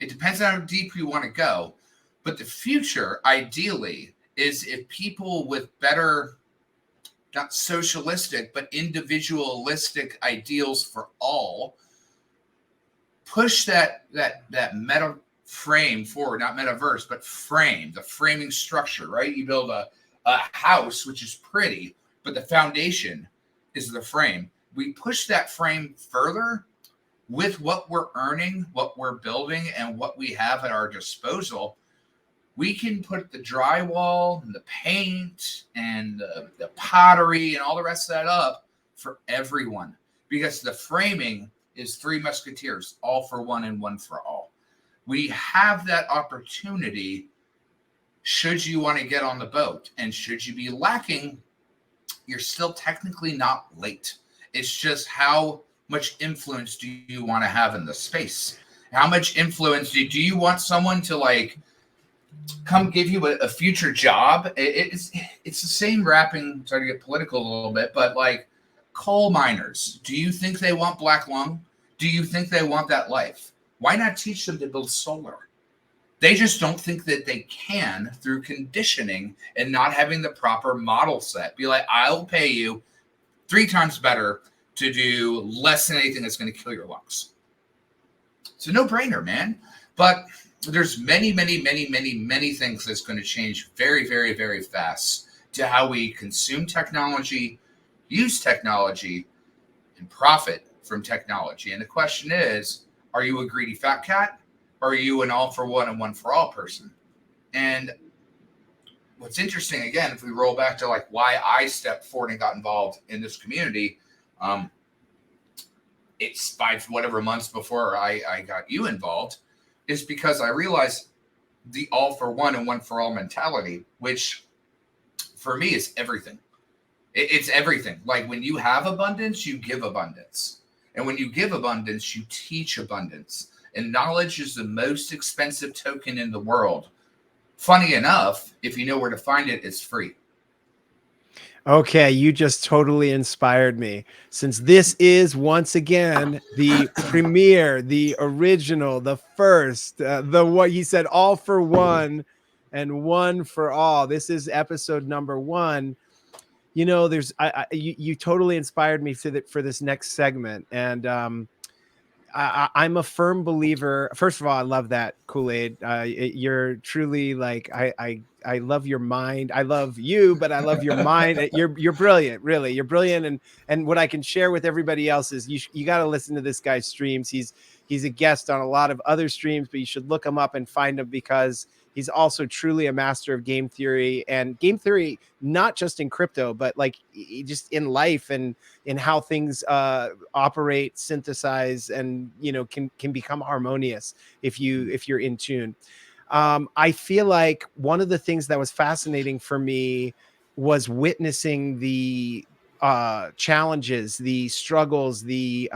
it depends on how deep you want to go. But the future, ideally, is if people with better, not socialistic, but individualistic ideals for all, push that meta frame forward, not metaverse, but frame, the framing structure, right? You build a house, which is pretty, but the foundation is the frame. We push that frame further with what we're earning, what we're building, and what we have at our disposal. We can put the drywall and the paint and the pottery and all the rest of that up for everyone, because the framing is Three Musketeers, all for one and one for all. We have that opportunity should you want to get on the boat. And should you be lacking, you're still technically not late. It's just how much influence do you want to have in the space? How much influence do you want someone to like come give you a future job? It's the same wrapping, sorry to get political a little bit, but like coal miners, do you think they want black lung? Do you think they want that life? Why not teach them to build solar? They just don't think that they can through conditioning and not having the proper model set. Be like, I'll pay you 3 times better to do less than anything that's going to kill your lungs. It's a no-brainer, man. But there's many things that's going to change very, very, very fast to how we consume technology, use technology, and profit from technology. And the question is, are you a greedy fat cat? Or are you an all for one and one for all person? And what's interesting, again, if we roll back to like why I stepped forward and got involved in this community, it's 5 whatever months before I got you involved, is because I realized the all for one and one for all mentality, which for me is everything. It's everything. Like when you have abundance, you give abundance. And when you give abundance, you teach abundance. And knowledge is the most expensive token in the world. Funny enough, if you know where to find it, it's free. Okay, you just totally inspired me. Since this is once again the premiere, the original, the first, the what he said, all for one and one for all. This is episode number 1. You know, you totally inspired me for this next segment, and I'm a firm believer. First of all, I love that Kool-Aid. You're truly like I love your mind. I love you, but I love your mind. You're brilliant, really. You're brilliant, and what I can share with everybody else is you got to listen to this guy's streams. He's a guest on a lot of other streams, but you should look him up and find him because he's also truly a master of game theory, and game theory not just in crypto, but like just in life and in how things operate, synthesize, and can become harmonious if you're in tune. I feel like one of the things that was fascinating for me was witnessing the challenges, the struggles, the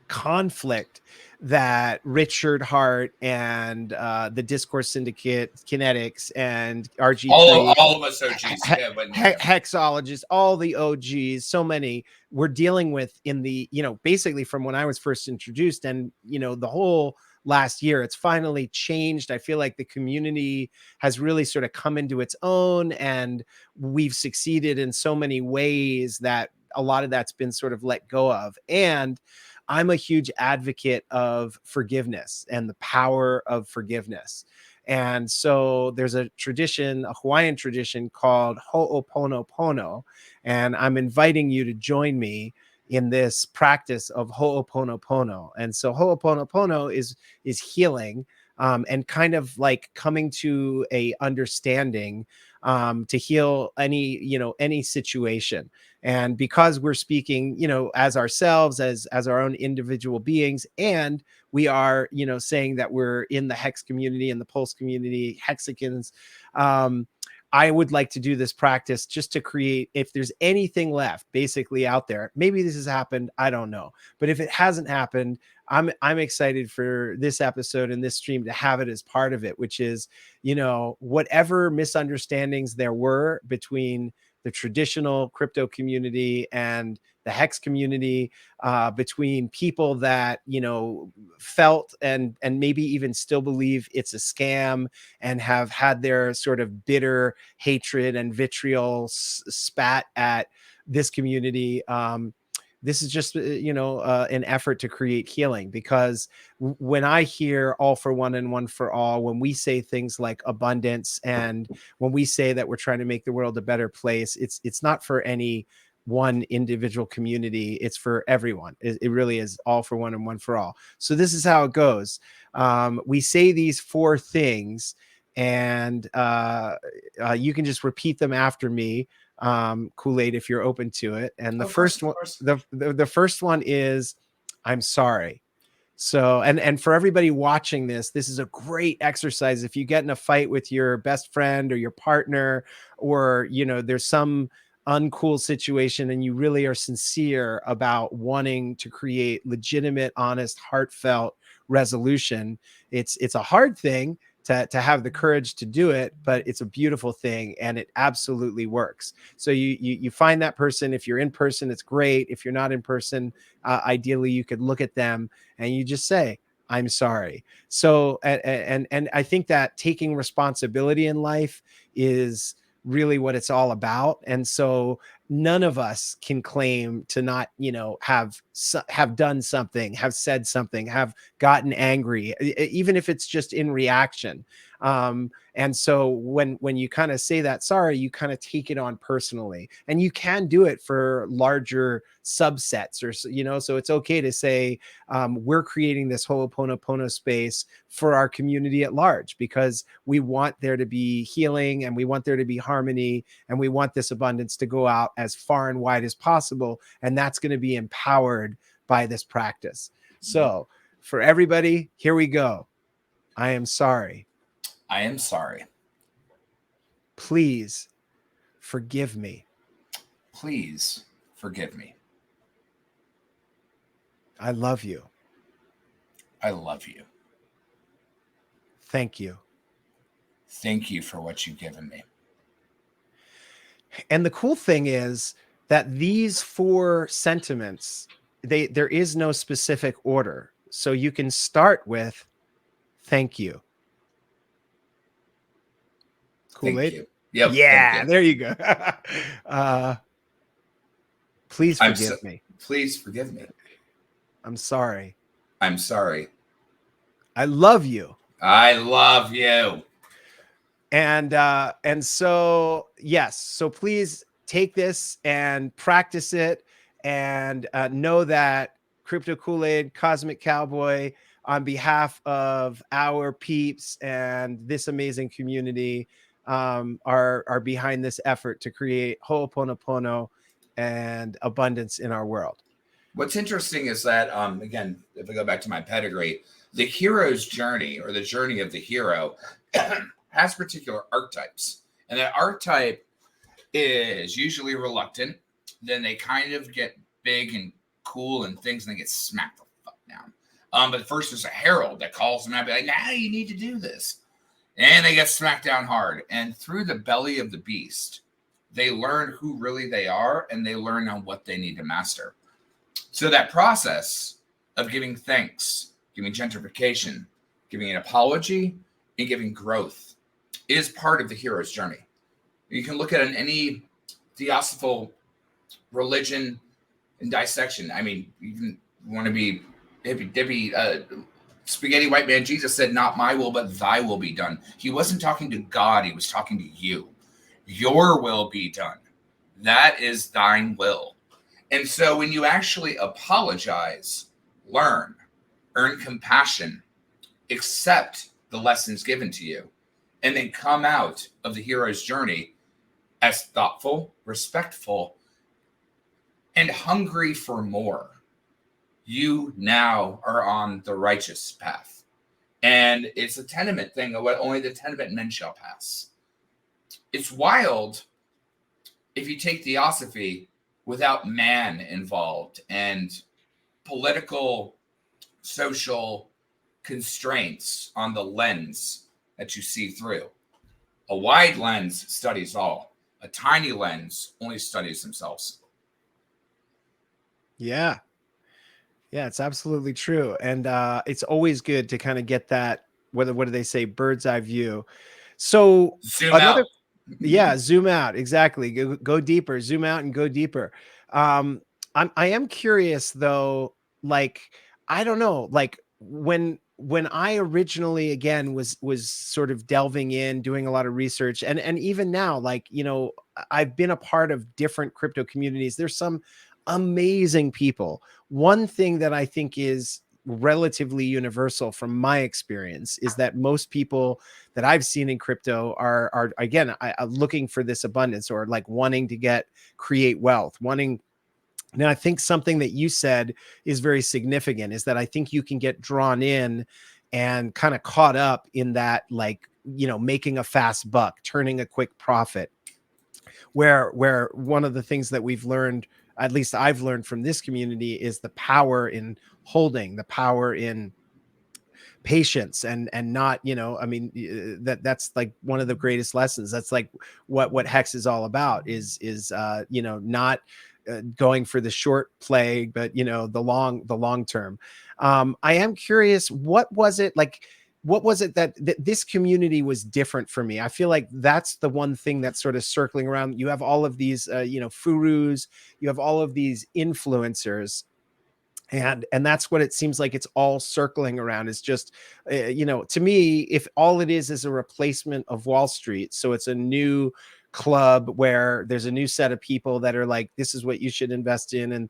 conflict that Richard Hart and the Discourse Syndicate, Kinetics, and RG3, All of us OGs, yeah, but Hexologists, all the OGs, so many were dealing with in the, basically from when I was first introduced, and the whole last year, it's finally changed. I feel like the community has really sort of come into its own, and we've succeeded in so many ways that a lot of that's been sort of let go of. And I'm a huge advocate of forgiveness and the power of forgiveness. And so there's a tradition, a Hawaiian tradition called Ho'oponopono. And I'm inviting you to join me in this practice of Ho'oponopono. And so Ho'oponopono is healing, and kind of like coming to a understanding, to heal any situation. And because we're speaking, as ourselves, as our own individual beings, and we are, saying that we're in the Hex community and the Pulse community, Hexicans, I would like to do this practice just to create, if there's anything left basically out there, maybe this has happened, I don't know. But if it hasn't happened, I'm excited for this episode and this stream to have it as part of it, which is, whatever misunderstandings there were between the traditional crypto community and the Hex community, between people that felt and maybe even still believe it's a scam and have had their sort of bitter hatred and vitriol spat at this community. This is just an effort to create healing, because when I hear all for one and one for all, when we say things like abundance, and when we say that we're trying to make the world a better place, it's not for any one individual community, it's for everyone. It really is all for one and one for all. So this is how it goes. We say these 4 things, and you can just repeat them after me, Kool-Aid, if you're open to it. And the first one, the first one is, I'm sorry. So, and for everybody watching this is a great exercise. If you get in a fight with your best friend or your partner, or, there's some uncool situation and you really are sincere about wanting to create legitimate, honest, heartfelt resolution, it's a hard thing to have the courage to do it, but it's a beautiful thing, and it absolutely works. So you find that person. If you're in person, it's great. If you're not in person, ideally you could look at them and you just say, I'm sorry. So, and I think that taking responsibility in life is really what it's all about. And so none of us can claim to not, have done something, have said something, have gotten angry, even if it's just in reaction. And so when you kind of say that sorry, you kind of take it on personally, and you can do it for larger subsets, or so it's okay to say, we're creating this Ho'oponopono space for our community at large, because we want there to be healing, and we want there to be harmony, and we want this abundance to go out as far and wide as possible, and that's going to be empowered by this practice. So for everybody, here we go. I am sorry. I am sorry. Please forgive me. Please forgive me. I love you. I love you. Thank you. Thank you for what you've given me. And the cool thing is that these 4 sentiments, there is no specific order. So you can start with thank you. Thank Kool-Aid? you. Yep. Thank Yeah, you. there you go. Please forgive me. Please forgive me. I'm sorry. I'm sorry. I love you. I love you. And so yes, so please take this and practice it, and know that KryptoKoolaid, Cosmic Cowboy, on behalf of our peeps and this amazing community, are behind this effort to create Ho'oponopono and abundance in our world. What's interesting is that, again, if I go back to my pedigree, the hero's journey, or the journey of the hero, has particular archetypes. And that archetype is usually reluctant. Then they kind of get big and cool and things, and they get smacked the fuck down. But first there's a herald that calls them out, be like, "Nah, you need to do this." And they get smacked down hard. And through the belly of the beast, they learn who really they are, and they learn on what they need to master. So that process of giving thanks, giving gentrification, giving an apology, and giving growth is part of the hero's journey. You can look at it in any theosophical religion and dissection. I mean, you want to be hippy dippy, spaghetti white man Jesus said, "Not my will, but thy will be done." He wasn't talking to God. He was talking to you. Your will be done. That is thine will. And so when you actually apologize, learn, earn compassion, accept the lessons given to you, and then come out of the hero's journey as thoughtful, respectful, and hungry for more, you now are on the righteous path. And it's a tenement thing of what only the tenement men shall pass. It's wild if you take theosophy without man involved and political, social constraints on the lens that you see through. A wide lens studies all. A tiny lens only studies themselves. Yeah. Yeah, it's absolutely true. And it's always good to kind of get that, what do they say, bird's eye view. So Zoom out. Yeah, zoom out. Exactly. Go deeper, zoom out and go deeper. I am curious though, like, I don't know, like when I originally again was sort of delving in, doing a lot of research, and even now, like, I've been a part of different crypto communities. There's some amazing people. One thing that I think is relatively universal from my experience is that most people that I've seen in crypto are again, looking for this abundance, or like wanting to create wealth, wanting. Now, I think something that you said is very significant, is that I think you can get drawn in and kind of caught up in that, like, making a fast buck, turning a quick profit, where one of the things that we've learned, at least I've learned from this community, is the power in holding, the power in patience, and not, I mean, that's like one of the greatest lessons. That's like what Hex is all about, is not going for the short play, but the long term. I am curious, what was it that this community was different for me? I feel like that's the one thing that's sort of circling around. You have all of these furus, you have all of these influencers, and that's what it seems like it's all circling around. Is just to me, if all it is a replacement of Wall Street, so it's a new club where there's a new set of people that are like, this is what you should invest in, and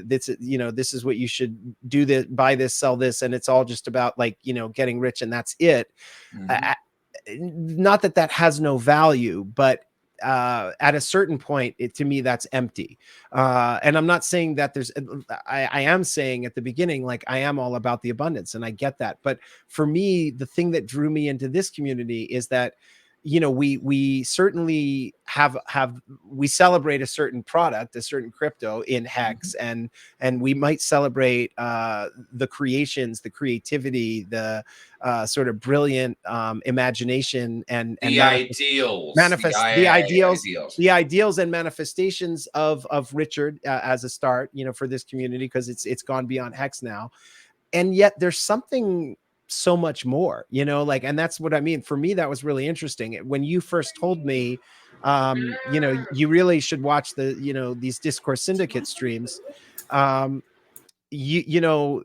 this this is what you should do, this, buy this, sell this, and it's all just about, like, getting rich, and that's it. Not that has no value, but at a certain point, to me, that's empty. And I'm not saying that I am saying at the beginning, like, I am all about the abundance, and I get that. But for me, the thing that drew me into this community is that we certainly we celebrate a certain product, a certain crypto in hex, and we might celebrate the creations, the creativity, the sort of brilliant imagination and The ideals, the ideals. the ideals and manifestations of Richard as a start, for this community, because it's gone beyond hex now. And yet there's something so much more, and that's what I mean. For me, that was really interesting when you first told me, you really should watch these Discourse Syndicate streams. um you know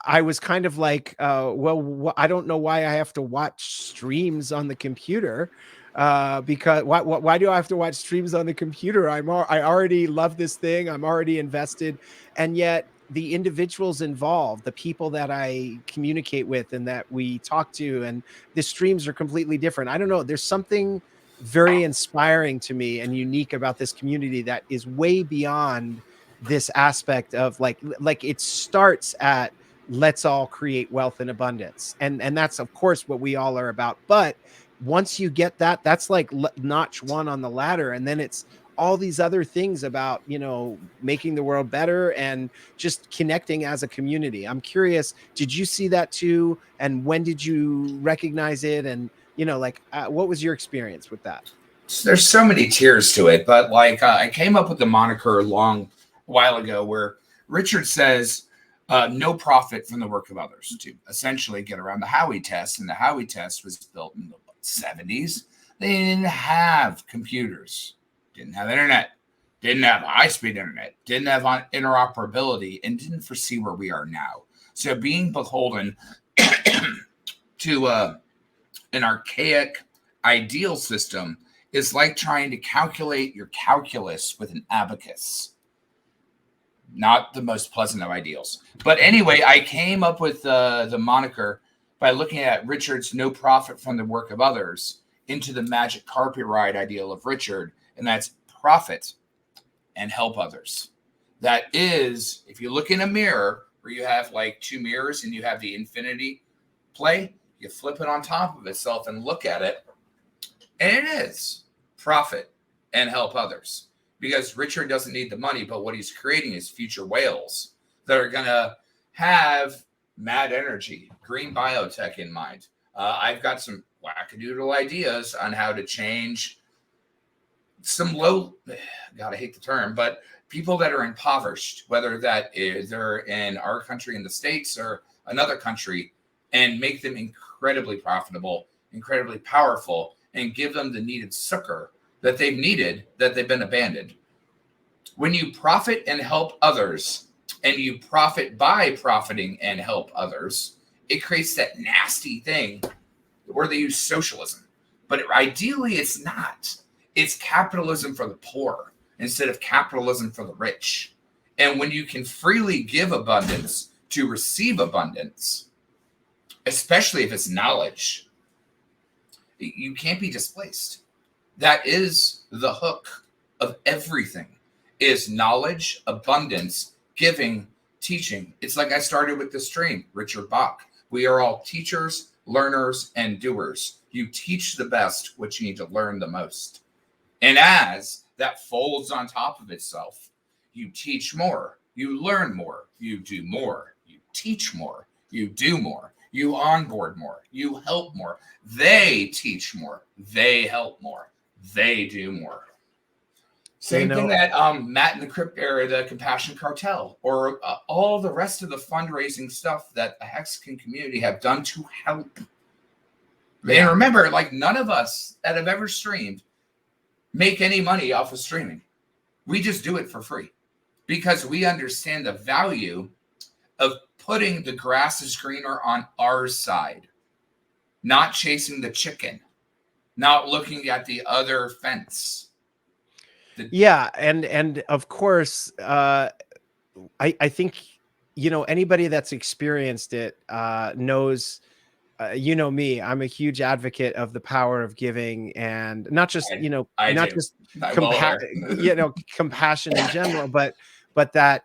I was kind of like, well, I don't know why I have to watch streams on the computer. Because why do I have to watch streams on the computer? I already love this thing. I'm already invested. And yet the individuals involved, the people that I communicate with and that we talk to, and the streams are completely different. I don't know. There's something very inspiring to me and unique about this community that is way beyond this aspect of like it starts at let's all create wealth and abundance, and that's of course what we all are about. But once you get that, that's like notch one on the ladder, and then it's all these other things about making the world better and just connecting as a community. I'm curious, did you see that too, and when did you recognize it? And what was your experience with that? There's so many tiers to it, but like I came up with the moniker a long while ago where Richard says no profit from the work of others, to essentially get around the Howey test. And the Howey test was built in the 70s. They didn't have computers, didn't have internet, didn't have high-speed internet, didn't have interoperability, and didn't foresee where we are now. So being beholden to an archaic ideal system is like trying to calculate your calculus with an abacus. Not the most pleasant of ideals. But anyway, I came up with the moniker by looking at Richard's no profit from the work of others into the magic carpet ride ideal of Richard, and that's profit and help others. That is, if you look in a mirror where you have like two mirrors and you have the infinity play, you flip it on top of itself and look at it, and it is profit and help others. Because Richard doesn't need the money, but what he's creating is future whales that are going to have mad energy, green biotech in mind. I've got some wackadoodle ideas on how to change some God, I hate the term, but people that are impoverished, whether that is they're in our country in the States or another country, and make them incredibly profitable, incredibly powerful, and give them the needed succor that they've needed, that they've been abandoned. When you profit and help others, and you profit by profiting and help others, it creates that nasty thing where they use socialism. But ideally, it's not. It's capitalism for the poor instead of capitalism for the rich. And when you can freely give abundance to receive abundance, especially if it's knowledge, you can't be displaced. That is the hook of everything, is knowledge, abundance, giving, teaching. It's like I started with the stream, Richard Bach. We are all teachers, learners, and doers. You teach the best what you need to learn the most. And as that folds on top of itself, you teach more, you learn more, you do more, you teach more, you do more, you onboard more, you help more. They teach more, they help more, they do more. Same thing that Matt and the the Compassion Cartel, or all the rest of the fundraising stuff that the Hexagon community have done to help. Yeah. And remember, like, none of us that have ever streamed make any money off of streaming. We just do it for free because we understand the value of putting the grass is greener on our side, not chasing the chicken, not looking at the other fence. Yeah, and of course, I think anybody that's experienced it knows. Me, I'm a huge advocate of the power of giving, and not just just compassion in general, but that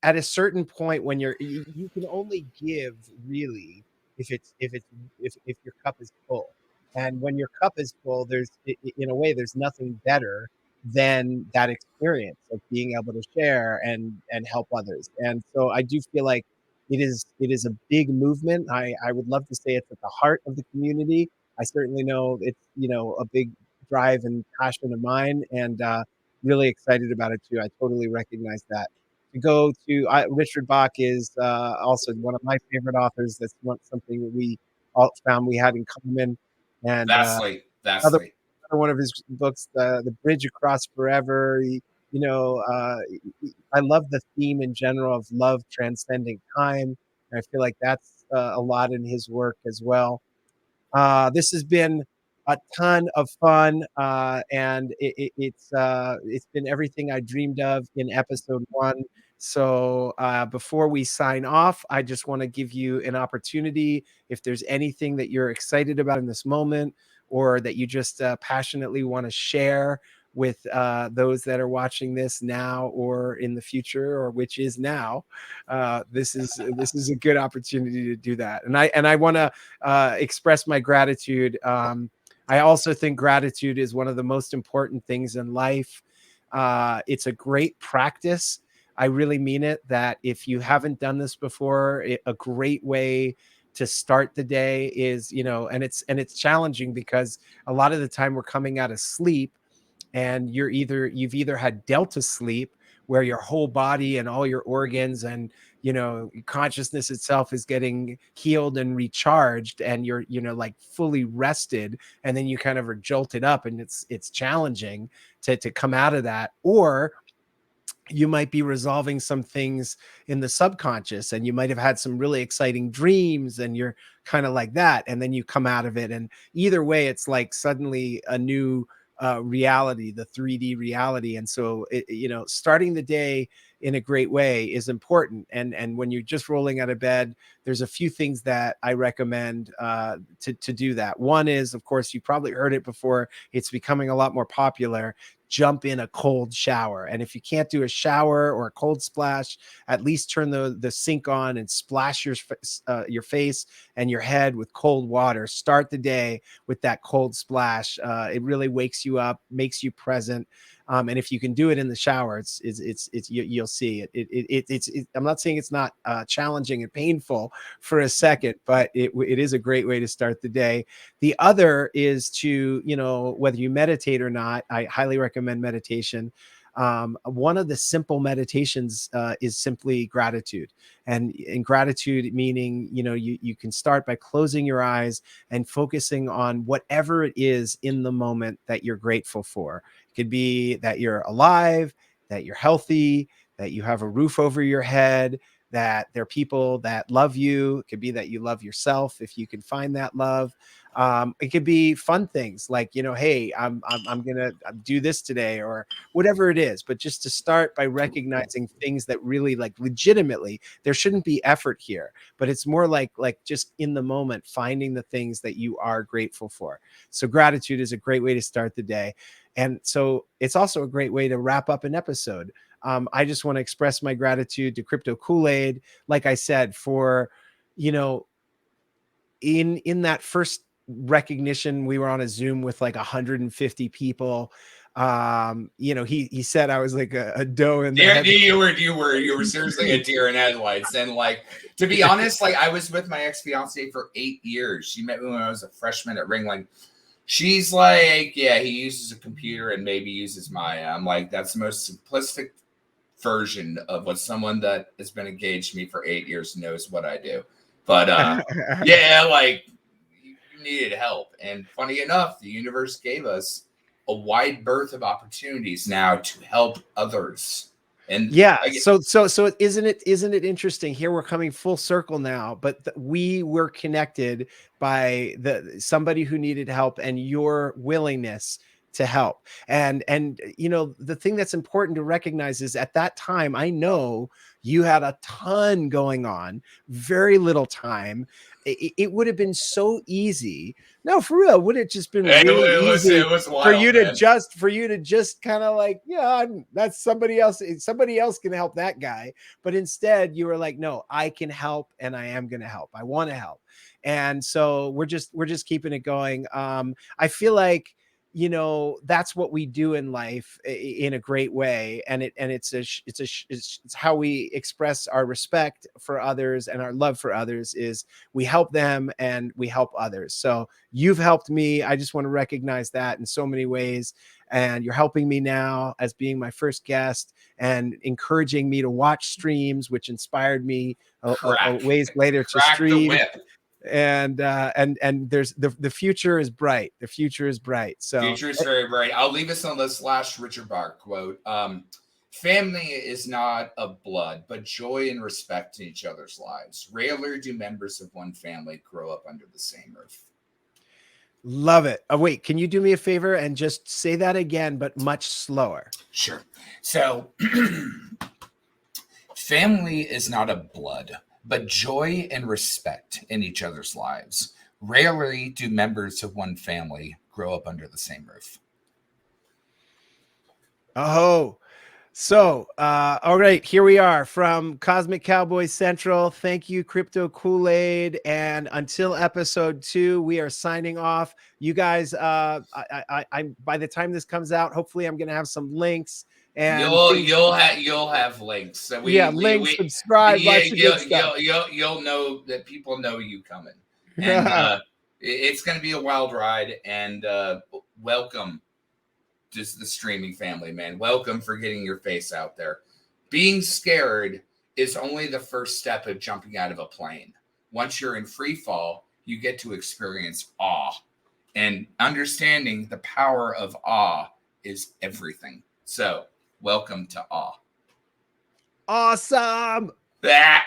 at a certain point when you can only give really if your cup is full. And when your cup is full, in a way, there's nothing better than that experience of being able to share and help others. And so I do feel like it is a big movement. I would love to say it's at the heart of the community. I certainly know it's, a big drive and passion of mine, and really excited about it too. I totally recognize that. To go to Richard Bach is also one of my favorite authors. That's something that we all found we had in common. And Vastly, another, vastly. another one of his books, the Bridge Across Forever. You know, uh, I love the theme in general of love transcending time. And I feel like that's a lot in his work as well. This has been a ton of fun, and it's been everything I dreamed of in episode one. So before we sign off, I just want to give you an opportunity. If there's anything that you're excited about in this moment, or that you just passionately want to share with those that are watching this now or in the future, or which is now, this is a good opportunity to do that. And I want to express my gratitude. I also think gratitude is one of the most important things in life. It's a great practice. I really mean it, that if you haven't done this before, a great way to start the day is, and it's challenging because a lot of the time we're coming out of sleep, and you've either had delta sleep, where your whole body and all your organs and consciousness itself is getting healed and recharged, and you're like fully rested, and then you kind of are jolted up, and it's challenging to come out of that. Or you might be resolving some things in the subconscious, and you might have had some really exciting dreams, and you're kind of like that, and then you come out of it, and either way it's like suddenly a new reality, the 3D reality. And so starting the day in a great way is important. And when you're just rolling out of bed, there's a few things that I recommend to do that. One is, of course, you probably heard it before, it's becoming a lot more popular: jump in a cold shower. And if you can't do a shower or a cold splash, at least turn the sink on and splash your face and your head with cold water. Start the day with that cold splash. It really wakes you up, makes you present. And if you can do it in the shower, you'll see it. I'm not saying it's not challenging and painful for a second, but it is a great way to start the day. The other is to, whether you meditate or not, I highly recommend meditation. One of the simple meditations is simply gratitude. And in gratitude, meaning, you can start by closing your eyes and focusing on whatever it is in the moment that you're grateful for. It could be that you're alive, that you're healthy, that you have a roof over your head, that there are people that love you. It could be that you love yourself, if you can find that love. It could be fun things like, hey, I'm gonna do this today, or whatever it is. But just to start by recognizing things that really, like, legitimately, there shouldn't be effort here, but it's more like just in the moment, finding the things that you are grateful for. So gratitude is a great way to start the day. And so it's also a great way to wrap up an episode. I just want to express my gratitude to KryptoKoolaid, like I said, for, you know, in that first recognition, we were on a Zoom with like 150 people. He said I was like a doe in the Yeah, head. you were seriously a deer in headlights. And like, to be honest, like, I was with my ex-fiance for 8 years. She met me when I was a freshman at Ringling. She's like, yeah, he uses a computer and maybe uses Maya. I'm like, that's the most simplistic version of what someone that has been engaged to me for 8 years knows what I do. But yeah, like, you needed help. And funny enough, the universe gave us a wide berth of opportunities now to help others. And Yeah. So isn't it interesting? Here we're coming full circle now, but we were connected by somebody who needed help, and your willingness to help. And the thing that's important to recognize is, at that time, I know you had a ton going on, very little time. It would have been so easy. No, for real, would it just been really easy it was for wild, you to man. just kind of like, yeah, that's somebody else. Somebody else can help that guy. But instead, you were like, no, I can help, and I am going to help. I want to help. And so we're just keeping it going. I feel like, you know, that's what we do in life in a great way. And it's how we express our respect for others and our love for others is we help them and we help others. So you've helped me. I just want to recognize that in so many ways. And you're helping me now as being my first guest and encouraging me to watch streams, which inspired me ways later to Crack the stream. whip. And there's the future is bright. The future is bright. So future is very bright. I'll leave us on this last Richard Bach quote. Family is not of blood, but joy and respect in each other's lives. Rarely do members of one family grow up under the same roof. Love it. Oh, wait, can you do me a favor and just say that again, but much slower? Sure. So family is not of blood, but joy and respect in each other's lives. Rarely do members of one family grow up under the same roof. Oh, so, all right, here we are from Cosmic Cowboy Central. Thank you, KryptoKoolaid. And until episode 2, we are signing off. You guys, I by the time this comes out, hopefully I'm going to have some links. And you'll have links. So links, subscribe, lots of good stuff. You'll know that people know you coming. And it's going to be a wild ride. And welcome to the streaming family, man. Welcome for getting your face out there. Being scared is only the first step of jumping out of a plane. Once you're in free fall, you get to experience awe. And understanding the power of awe is everything. So welcome to awe. Awesome. That